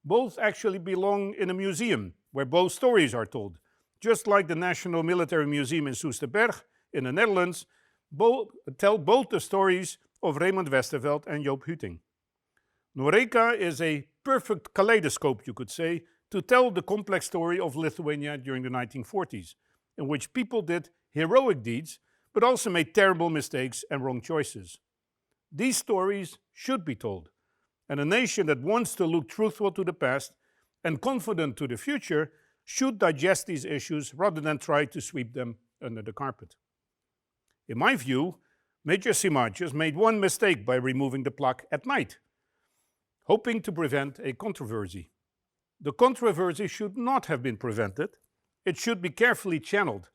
Both actually belong in a museum where both stories are told, just like the National Military Museum in Soesterberg in the Netherlands tell both the stories of Raymond Westerveld and Joop Huytink. Noreika is a perfect kaleidoscope, you could say, to tell the complex story of Lithuania during the 1940s, in which people did heroic deeds, but also made terrible mistakes and wrong choices. These stories should be told, and a nation that wants to look truthful to the past and confident to the future should digest these issues rather than try to sweep them under the carpet. In my view, Major Simagius made one mistake by removing the plaque at night, hoping to prevent a controversy. The controversy should not have been prevented. It should be carefully channeled,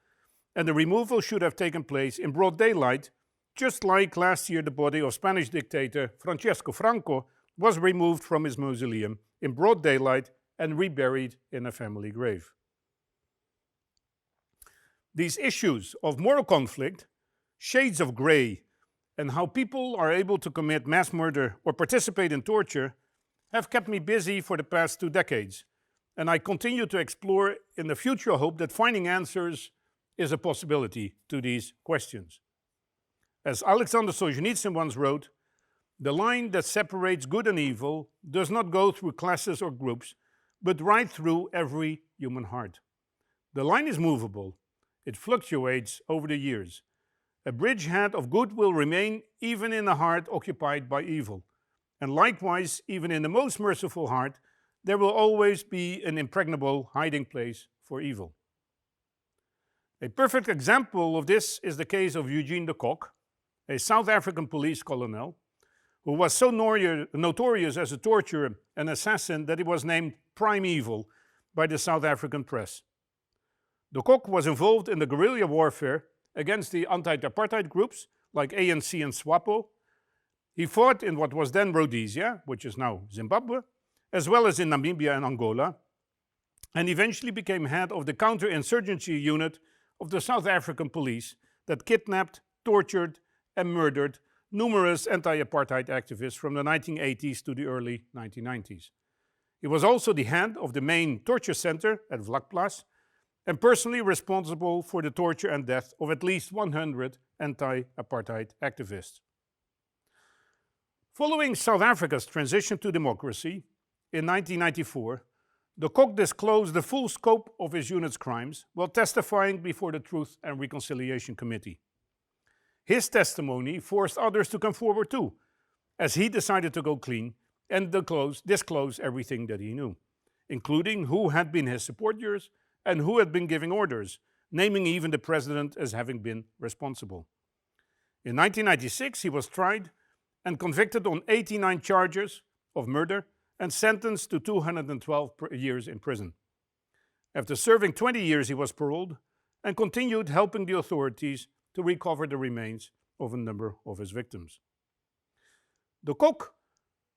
and the removal should have taken place in broad daylight, just like last year the body of Spanish dictator Francisco Franco was removed from his mausoleum in broad daylight and reburied in a family grave. These issues of moral conflict, shades of gray, and how people are able to commit mass murder or participate in torture have kept me busy for the past 2 decades, and I continue to explore in the future hope that finding answers is a possibility to these questions. As Alexander Solzhenitsyn once wrote, the line that separates good and evil does not go through classes or groups, but right through every human heart. The line is movable. It fluctuates over the years. A bridgehead of good will remain even in a heart occupied by evil. And likewise, even in the most merciful heart, there will always be an impregnable hiding place for evil. A perfect example of this is the case of Eugene de Kock, a South African police colonel, who was so notorious as a torturer and assassin that he was named Prime Evil by the South African press. De Kock was involved in the guerrilla warfare against the anti-apartheid groups like ANC and SWAPO. He fought in what was then Rhodesia, which is now Zimbabwe, as well as in Namibia and Angola, and eventually became head of the counterinsurgency unit of the South African police that kidnapped, tortured, and murdered numerous anti-apartheid activists from the 1980s to the early 1990s. He was also the head of the main torture center at Vlakplaas and personally responsible for the torture and death of at least 100 anti-apartheid activists. Following South Africa's transition to democracy in 1994, de Kock disclosed the full scope of his unit's crimes while testifying before the Truth and Reconciliation Committee. His testimony forced others to come forward too, as he decided to go clean and disclose everything that he knew, including who had been his supporters and who had been giving orders, naming even the president as having been responsible. In 1996, he was tried and convicted on 89 charges of murder and sentenced to 212 years in prison. After serving 20 years, he was paroled and continued helping the authorities to recover the remains of a number of his victims. De Kock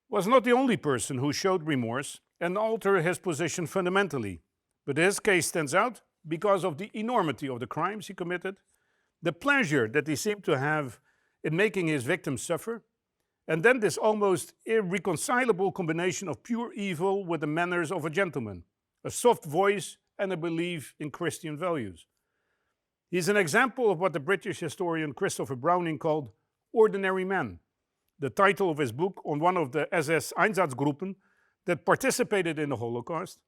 was not the only person who showed remorse and altered his position fundamentally, but his case stands out because of the enormity of the crimes he committed, the pleasure that he seemed to have in making his victims suffer, and then this almost irreconcilable combination of pure evil with the manners of a gentleman, a soft voice, and a belief in Christian values. He's an example of what the British historian Christopher Browning called ordinary man, the title of his book on one of the SS Einsatzgruppen that participated in the Holocaust,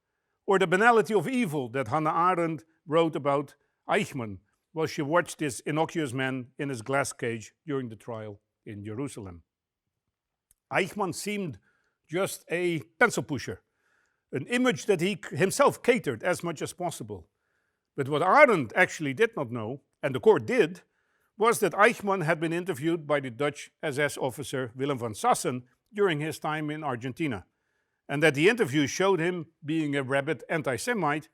or the banality of evil that Hannah Arendt wrote about Eichmann while she watched this innocuous man in his glass cage during the trial in Jerusalem. Eichmann seemed just a pencil pusher, an image that he himself catered as much as possible. But what Arendt actually did not know, and the court did, was that Eichmann had been interviewed by the Dutch SS officer Willem van Sassen during his time in Argentina, and that the interview showed him being a rabid anti-Semite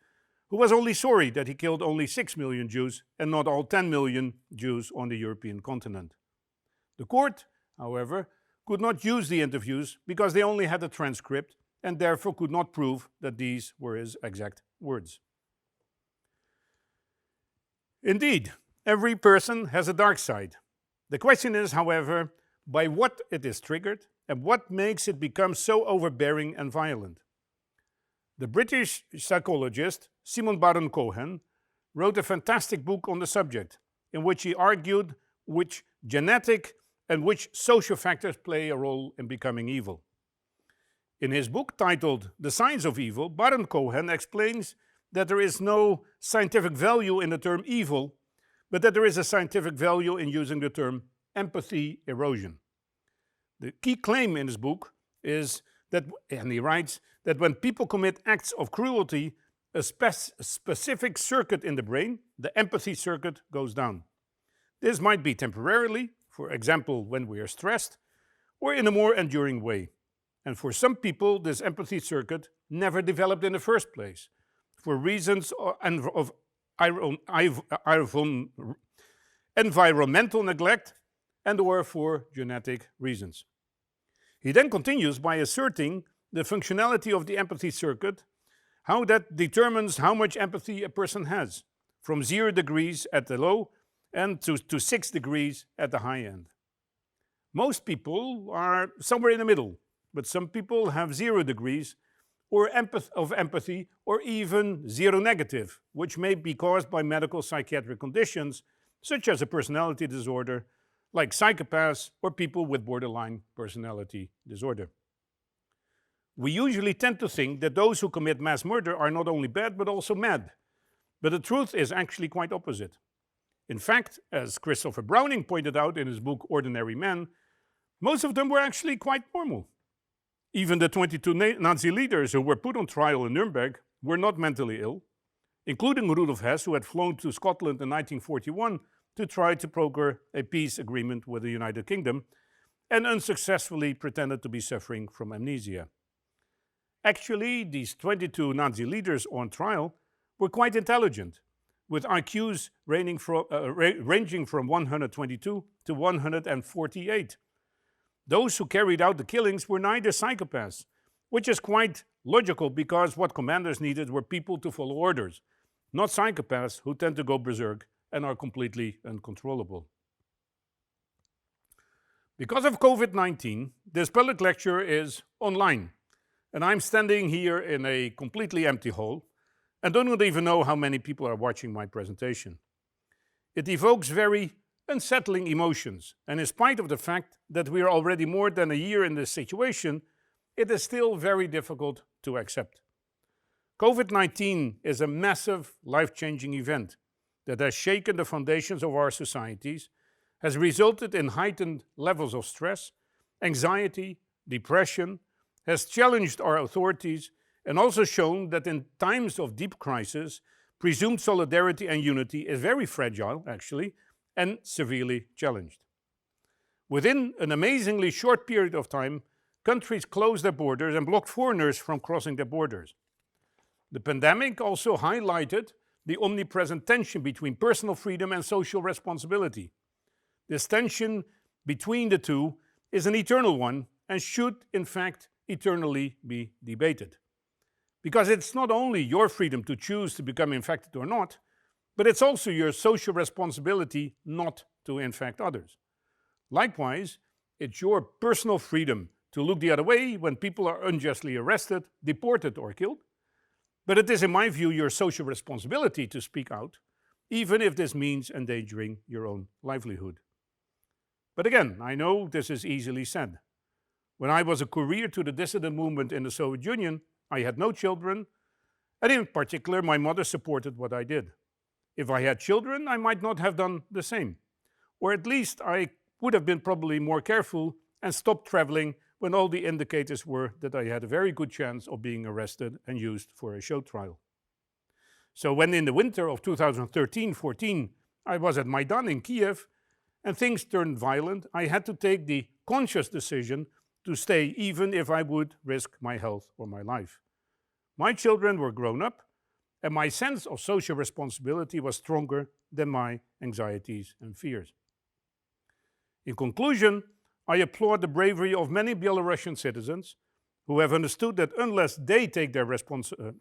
who was only sorry that he killed only 6 million Jews and not all 10 million Jews on the European continent. The court, however, could not use the interviews because they only had a transcript and therefore could not prove that these were his exact words. Indeed, every person has a dark side. The question is, however, by what it is triggered and what makes it become so overbearing and violent. The British psychologist Simon Baron Cohen wrote a fantastic book on the subject in which he argued which genetic and which social factors play a role in becoming evil. In his book titled The Signs of Evil, Baron Cohen explains that there is no scientific value in the term evil, but that there is a scientific value in using the term empathy erosion. The key claim in his book is that, and he writes, that when people commit acts of cruelty, a specific circuit in the brain, the empathy circuit, goes down. This might be temporarily, for example, when we are stressed, or in a more enduring way. And for some people, this empathy circuit never developed in the first place, for reasons of environmental neglect and or for genetic reasons. He then continues by asserting the functionality of the empathy circuit, how that determines how much empathy a person has, from 0 degrees at the low and to 6 degrees at the high end. Most people are somewhere in the middle, but some people have 0 degrees or of empathy, or even 0 negative, which may be caused by medical psychiatric conditions, such as a personality disorder, like psychopaths or people with borderline personality disorder. We usually tend to think that those who commit mass murder are not only bad, but also mad. But the truth is actually quite opposite. In fact, as Christopher Browning pointed out in his book Ordinary Men, most of them were actually quite normal. Even the 22 Nazi leaders who were put on trial in Nuremberg were not mentally ill, including Rudolf Hess, who had flown to Scotland in 1941 to try to broker a peace agreement with the United Kingdom, and unsuccessfully pretended to be suffering from amnesia. Actually, these 22 Nazi leaders on trial were quite intelligent, with IQs ranging from 122 to 148. Those who carried out the killings were neither psychopaths, which is quite logical because what commanders needed were people to follow orders, not psychopaths who tend to go berserk and are completely uncontrollable. Because of COVID-19, this public lecture is online, and I'm standing here in a completely empty hall and don't even know how many people are watching my presentation. It evokes very unsettling emotions, and in spite of the fact that we are already more than a year in this situation, it is still very difficult to accept. COVID-19 is a massive, life-changing event that has shaken the foundations of our societies, has resulted in heightened levels of stress, anxiety, depression, has challenged our authorities, and also shown that in times of deep crisis, presumed solidarity and unity is very fragile, actually, and severely challenged. Within an amazingly short period of time, countries closed their borders and blocked foreigners from crossing their borders. The pandemic also highlighted the omnipresent tension between personal freedom and social responsibility. This tension between the two is an eternal one and should, in fact, eternally be debated. Because it's not only your freedom to choose to become infected or not, but it's also your social responsibility not to infect others. Likewise, it's your personal freedom to look the other way when people are unjustly arrested, deported, or killed. But it is, in my view, your social responsibility to speak out, even if this means endangering your own livelihood. But again, I know this is easily said. When I was a courier to the dissident movement in the Soviet Union, I had no children, and in particular, my mother supported what I did. If I had children, I might not have done the same. Or at least I would have been probably more careful and stopped traveling when all the indicators were that I had a very good chance of being arrested and used for a show trial. So when in the winter of 2013-14 I was at Maidan in Kiev and things turned violent, I had to take the conscious decision to stay even if I would risk my health or my life. My children were grown up and my sense of social responsibility was stronger than my anxieties and fears. In conclusion, I applaud the bravery of many Belarusian citizens who have understood that unless they take their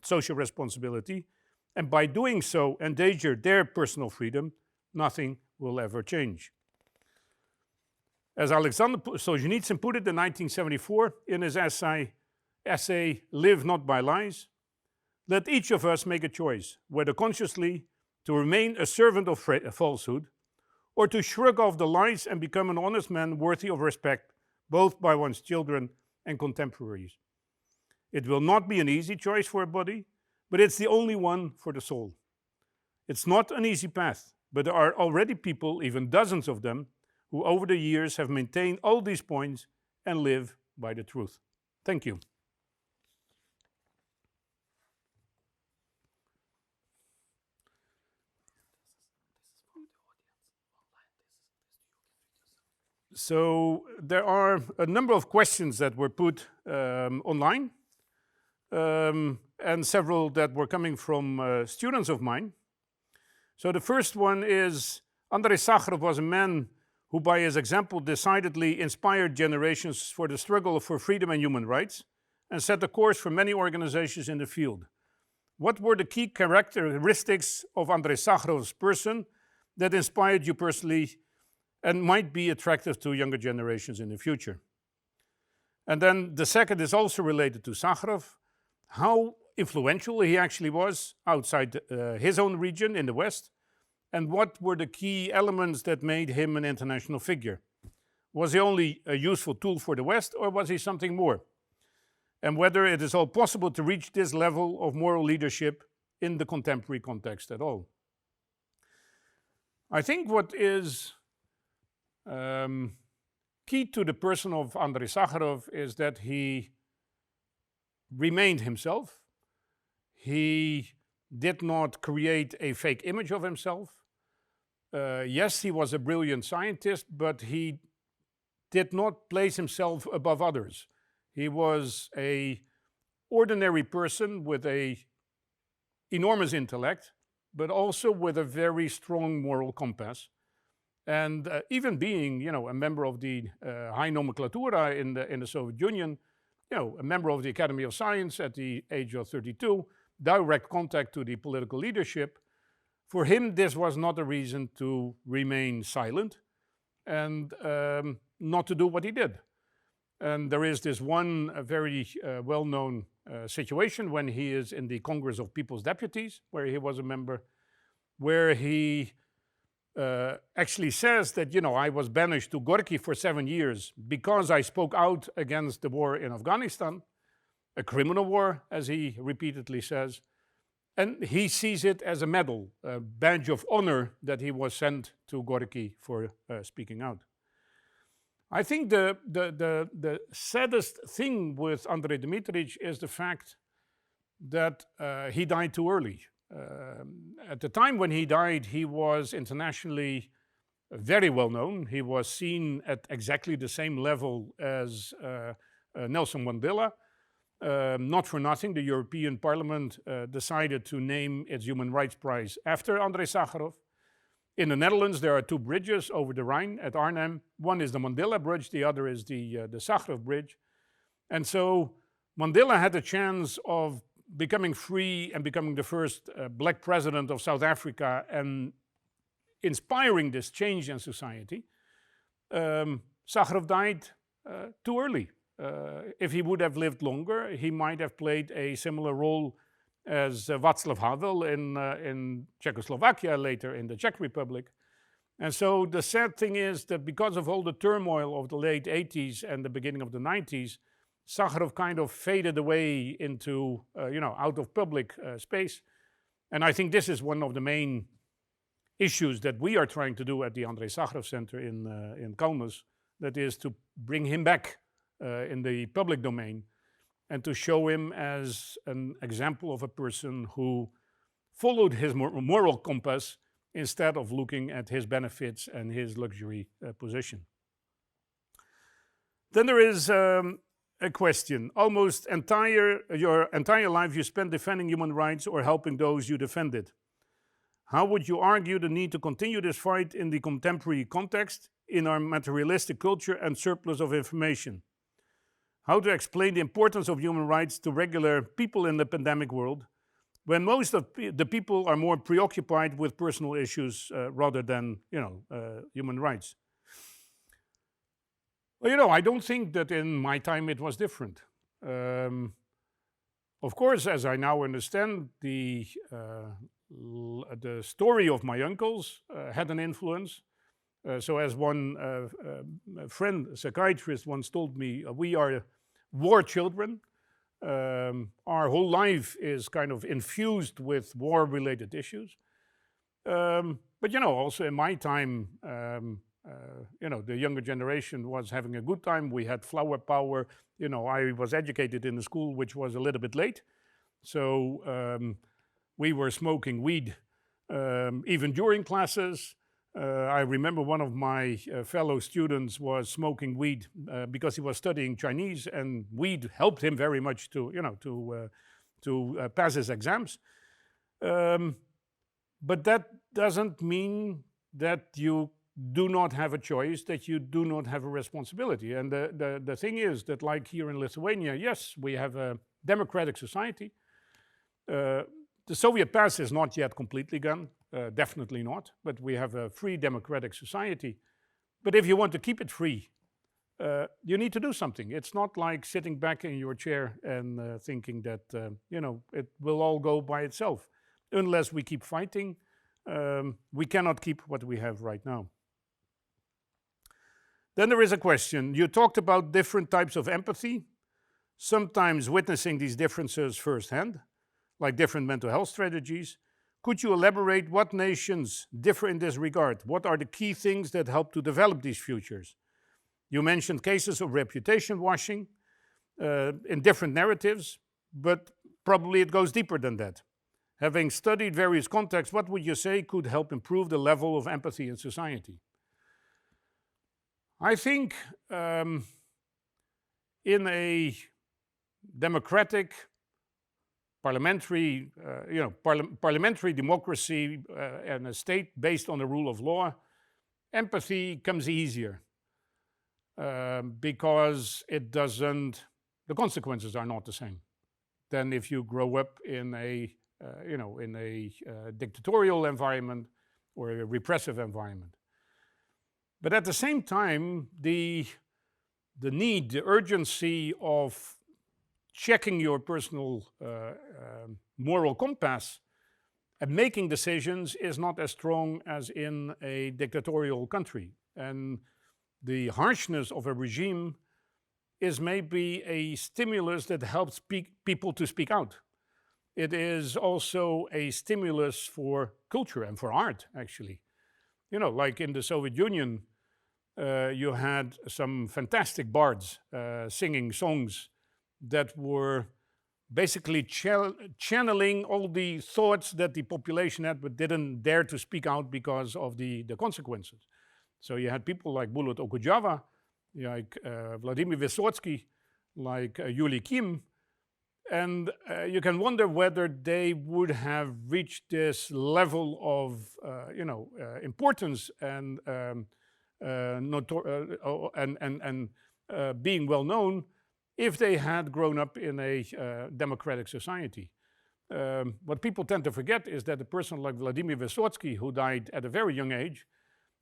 social responsibility, and by doing so endanger their personal freedom, nothing will ever change. As Alexander Solzhenitsyn put it in 1974 in his essay Live Not by Lies, let each of us make a choice, whether consciously to remain a servant of falsehood, or to shrug off the lies and become an honest man worthy of respect, both by one's children and contemporaries. It will not be an easy choice for a body, but it's the only one for the soul. It's not an easy path, but there are already people, even dozens of them, who over the years have maintained all these points and live by the truth. Thank you. So there are a number of questions that were put online and several that were coming from students of mine. So the first one is, Andrei Sakharov was a man who by his example decidedly inspired generations for the struggle for freedom and human rights and set the course for many organizations in the field. What were the key characteristics of Andrei Sakharov's person that inspired you personally and might be attractive to younger generations in the future? And then the second is also related to Sakharov, how influential he actually was outside his own region in the West, and what were the key elements that made him an international figure. Was he only a useful tool for the West, or was he something more? And whether it is all possible to reach this level of moral leadership in the contemporary context at all. I think what is key to the person of Andrei Sakharov is that he remained himself. He did not create a fake image of himself. Yes, he was a brilliant scientist, but he did not place himself above others. He was an ordinary person with an enormous intellect, but also with a very strong moral compass. And even being, a member of the high nomenklatura in the Soviet Union, a member of the Academy of Science at the age of 32, direct contact to the political leadership, for him this was not a reason to remain silent and not to do what he did. And there is this one very well-known situation when he is in the Congress of People's Deputies, where he was a member, where he actually says that, I was banished to Gorky for 7 years because I spoke out against the war in Afghanistan, a criminal war, as he repeatedly says. And he sees it as a medal, a badge of honor that he was sent to Gorky for speaking out. I think the saddest thing with Andrei Dmitrich is the fact that he died too early. At the time when he died, he was internationally very well known. He was seen at exactly the same level as Nelson Mandela. Not for nothing, the European Parliament decided to name its Human Rights Prize after Andrei Sakharov. In the Netherlands, there are 2 bridges over the Rhine at Arnhem. One is the Mandela Bridge, the other is the Sakharov Bridge. And so Mandela had a chance of becoming free and becoming the first black president of South Africa and inspiring this change in society. Sakharov died too early. If he would have lived longer, he might have played a similar role as Václav Havel in Czechoslovakia, later in the Czech Republic. And so the sad thing is that because of all the turmoil of the late 80s and the beginning of the 90s, Sakharov kind of faded away into, out of public space. And I think this is one of the main issues that we are trying to do at the Andrei Sakharov Center in Kaunas, that is to bring him back in the public domain and to show him as an example of a person who followed his moral compass instead of looking at his benefits and his luxury position. Then there is a question. Almost your entire life you spent defending human rights or helping those you defended. How would you argue the need to continue this fight in the contemporary context, in our materialistic culture and surplus of information? How to explain the importance of human rights to regular people in the pandemic world, when most of the people are more preoccupied with personal issues rather than, human rights? Well, I don't think that in my time it was different. Of course, as I now understand, the story of my uncles had an influence. So as one friend, a psychiatrist, once told me, we are war children. Our whole life is kind of infused with war-related issues. But, also in my time, the younger generation was having a good time. We had flower power. I was educated in a school which was a little bit late. So we were smoking weed even during classes. I remember one of my fellow students was smoking weed because he was studying Chinese, and weed helped him very much to pass his exams. But that doesn't mean that you do not have a choice, that you do not have a responsibility. And the thing is that, like here in Lithuania, yes, we have a democratic society. The Soviet past is not yet completely gone. Definitely not, but we have a free democratic society. But if you want to keep it free, you need to do something. It's not like sitting back in your chair and thinking that, it will all go by itself. Unless we keep fighting, we cannot keep what we have right now. Then there is a question. You talked about different types of empathy, sometimes witnessing these differences firsthand, like different mental health strategies. Could you elaborate what nations differ in this regard? What are the key things that help to develop these futures? You mentioned cases of reputation washing in different narratives, but probably it goes deeper than that. Having studied various contexts, what would you say could help improve the level of empathy in society? I think in a democratic, parliamentary, parliamentary democracy and a state based on the rule of law, empathy comes easier because the consequences are not the same than if you grow up in a dictatorial environment or a repressive environment. But at the same time, the need, the urgency of checking your personal moral compass and making decisions is not as strong as in a dictatorial country. And the harshness of a regime is maybe a stimulus that helps people to speak out. It is also a stimulus for culture and for art, actually. You know, like in the Soviet Union, you had some fantastic bards singing songs that were basically channeling all the thoughts that the population had but didn't dare to speak out because of the consequences. So you had people like Bulut Okudjava, like Vladimir Vysotsky, like Yuli Kim, and you can wonder whether they would have reached this level of importance and being well known if they had grown up in a democratic society. What people tend to forget is that a person like Vladimir Vysotsky, who died at a very young age,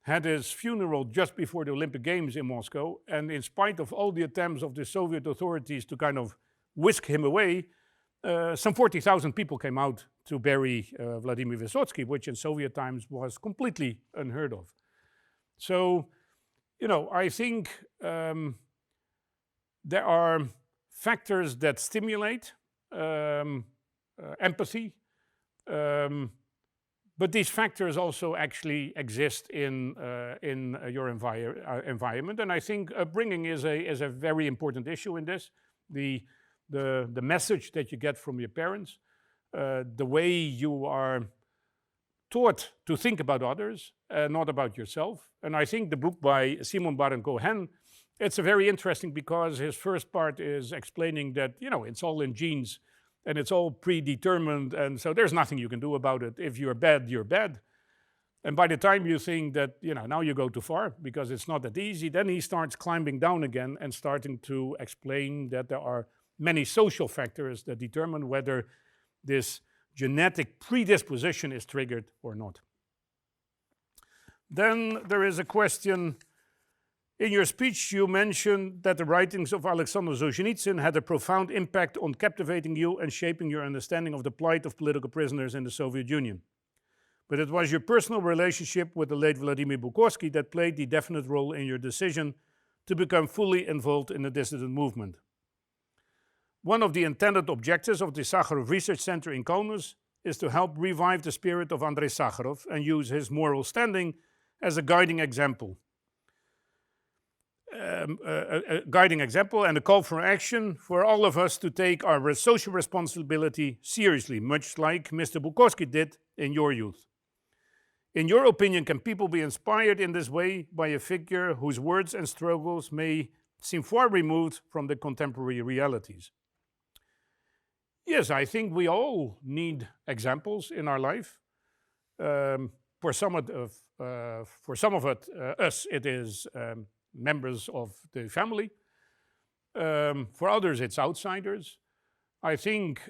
had his funeral just before the Olympic Games in Moscow, and in spite of all the attempts of the Soviet authorities to kind of whisk him away, some 40,000 people came out to bury Vladimir Vysotsky, which in Soviet times was completely unheard of. So, you know, I think there are factors that stimulate empathy, but these factors also actually exist in your environment, and I think upbringing is a very important issue in this. The message that you get from your parents, the way you are taught to think about others, not about yourself. And I think the book by Simon Baron Cohen, it's a very interesting because his first part is explaining that, you know, it's all in genes and it's all predetermined, and so there's nothing you can do about it. If you're bad, you're bad. And by the time you think that, you know, now you go too far because it's not that easy, then he starts climbing down again and starting to explain that there are many social factors that determine whether this genetic predisposition is triggered or not. Then there is a question. In your speech, you mentioned that the writings of Alexander Solzhenitsyn had a profound impact on captivating you and shaping your understanding of the plight of political prisoners in the Soviet Union. But it was your personal relationship with the late Vladimir Bukowski that played the definite role in your decision to become fully involved in the dissident movement. One of the intended objectives of the Sakharov Research Center in Kaunas is to help revive the spirit of Andrei Sakharov and use his moral standing as a guiding example. A guiding example and a call for action for all of us to take our social responsibility seriously, much like Mr. Bukowski did in your youth. In your opinion, can people be inspired in this way by a figure whose words and struggles may seem far removed from the contemporary realities? Yes, I think we all need examples in our life. For some of us, it is members of the family. For others, it's outsiders. I think,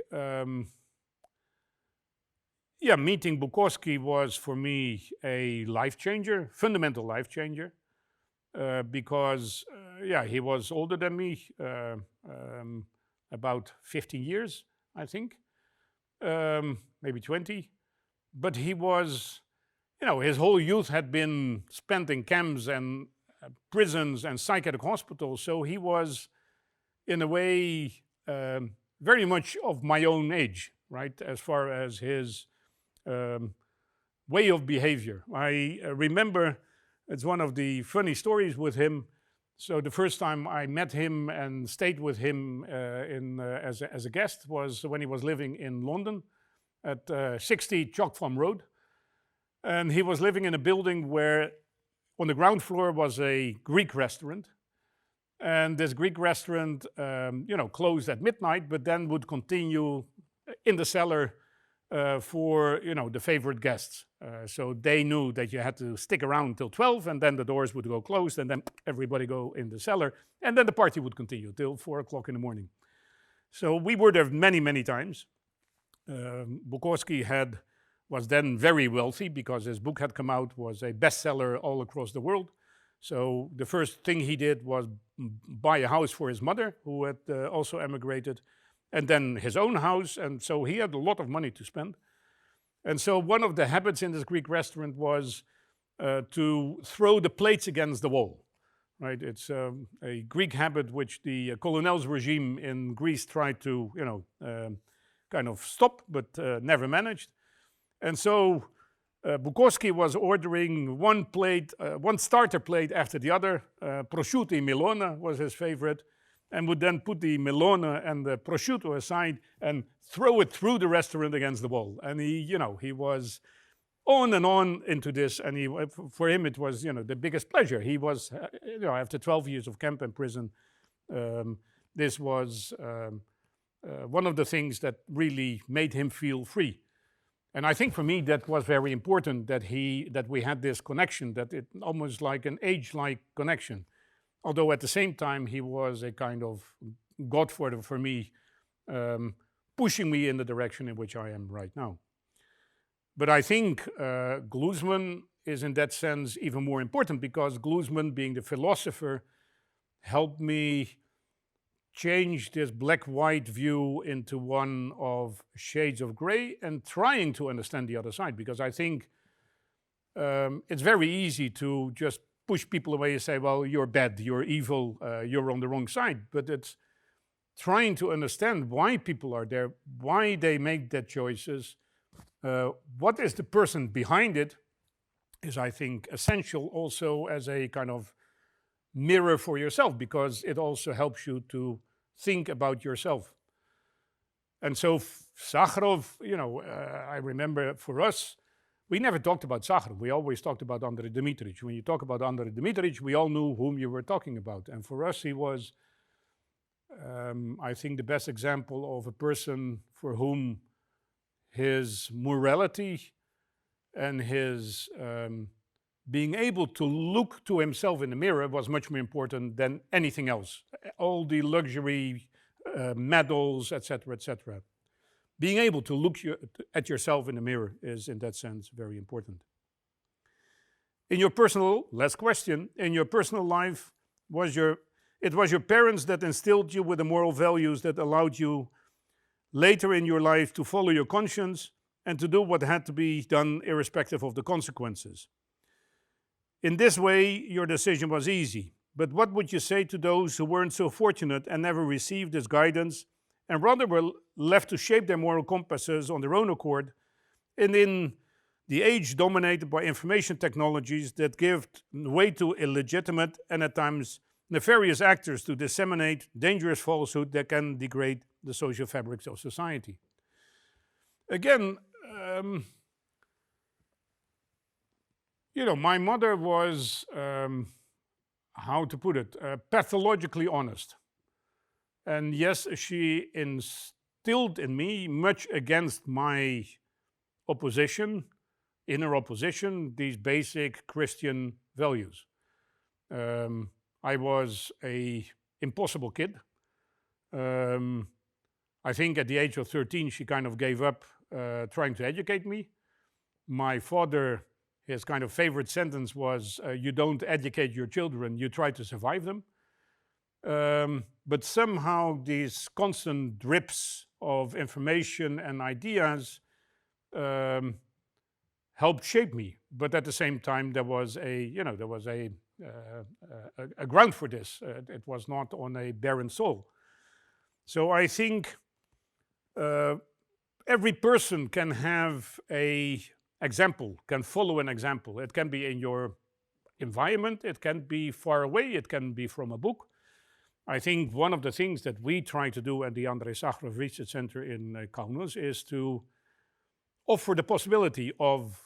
meeting Bukowski was for me a life changer, fundamental life changer, because, he was older than me, about 15 years, I think, maybe 20. But he was, his whole youth had been spent in camps and prisons and psychiatric hospitals, so he was, in a way, very much of my own age, right, as far as his way of behavior. I remember, it's one of the funny stories with him. So the first time I met him and stayed with him as a guest was when he was living in London at 60 Chalk Farm Road. And he was living in a building where on the ground floor was a Greek restaurant. And this Greek restaurant, closed at midnight, but then would continue in the cellar for, the favorite guests. So they knew that you had to stick around till 12, and then the doors would go closed, and then everybody go in the cellar, and then the party would continue till 4 o'clock in the morning. So we were there many, many times. Bukowski was then very wealthy because his book had come out, was a bestseller all across the world. So the first thing he did was buy a house for his mother, who had also emigrated, and then his own house. And so he had a lot of money to spend. And so one of the habits in this Greek restaurant was to throw the plates against the wall. Right? It's a Greek habit which the colonel's regime in Greece tried to, kind of stop, but never managed. And so Bukowski was ordering one starter plate after the other. Prosciutto Milone was his favorite, and would then put the Milone and the prosciutto aside and throw it through the restaurant against the wall. And he was on and on into this, and for him it was, the biggest pleasure. He was, after 12 years of camp and prison, this was one of the things that really made him feel free. And I think for me that was very important that we had this connection, that it almost like an age-like connection. Although at the same time he was a kind of godfather for me, pushing me in the direction in which I am right now. But I think Glusman is in that sense even more important, because Glusman, being the philosopher, helped me change this black-white view into one of shades of gray and trying to understand the other side. Because I think it's very easy to just push people away and say, well, you're bad, you're evil, you're on the wrong side. But it's trying to understand why people are there, why they make their choices, what is the person behind it, is, I think, essential also as a kind of mirror for yourself, because it also helps you to think about yourself. And so Sakharov, I remember for us, we never talked about Sakharov. We always talked about Andrei Dmitrich. When you talk about Andrei Dmitrich, we all knew whom you were talking about. And for us, he was, I think, the best example of a person for whom his morality and his being able to look to himself in the mirror was much more important than anything else. All the luxury, medals, etc., etc. Being able to look at yourself in the mirror is, in that sense, very important. In your personal, last question, in your personal life, it was your parents that instilled you with the moral values that allowed you later in your life to follow your conscience and to do what had to be done irrespective of the consequences. In this way, your decision was easy. But what would you say to those who weren't so fortunate and never received this guidance, and rather were left to shape their moral compasses on their own accord, and in the age dominated by information technologies that give way to illegitimate and at times nefarious actors to disseminate dangerous falsehood that can degrade the social fabrics of society? Again, my mother was, how to put it, pathologically honest. And yes, she instilled in me, much against my opposition, inner opposition, these basic Christian values. I was an impossible kid. I think at the age of 13, she kind of gave up trying to educate me. My father, his kind of favorite sentence was, you don't educate your children, you try to survive them. But somehow these constant drips of information and ideas helped shape me. But at the same time, there was a ground for this. It was not on a barren soul. So I think every person can have a example, can follow an example. It can be in your environment, it can be far away, it can be from a book. I think one of the things that we try to do at the Andrei Sakharov Research Center in Kaunas is to offer the possibility of,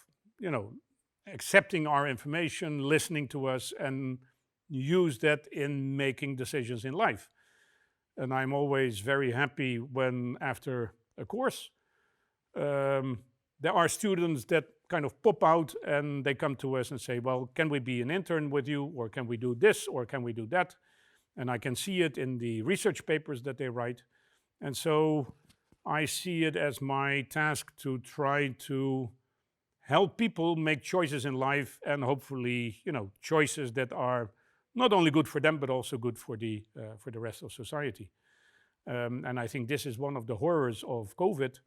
accepting our information, listening to us, and use that in making decisions in life. And I'm always very happy when, after a course, there are students that kind of pop out and they come to us and say, well, can we be an intern with you, or can we do this, or can we do that? And I can see it in the research papers that they write. And so I see it as my task to try to help people make choices in life, and hopefully, choices that are not only good for them, but also good for the rest of society. And I think this is one of the horrors of COVID,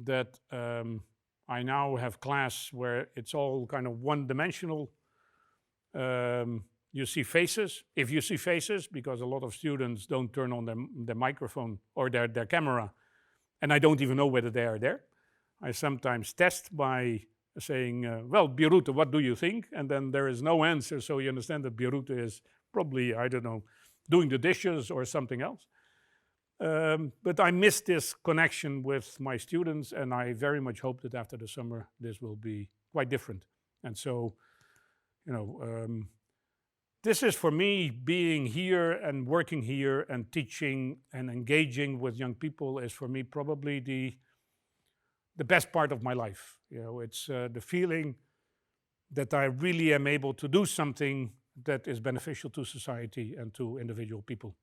that I now have class where it's all kind of one-dimensional. You see faces, if you see faces, because a lot of students don't turn on their microphone or their camera, and I don't even know whether they are there. I sometimes test by saying, well, Birute, what do you think? And then there is no answer, so you understand that Birute is probably, I don't know, doing the dishes or something else. But I miss this connection with my students, and I very much hope that after the summer this will be quite different. And so, this is for me, being here and working here and teaching and engaging with young people is for me probably the best part of my life. It's the feeling that I really am able to do something that is beneficial to society and to individual people.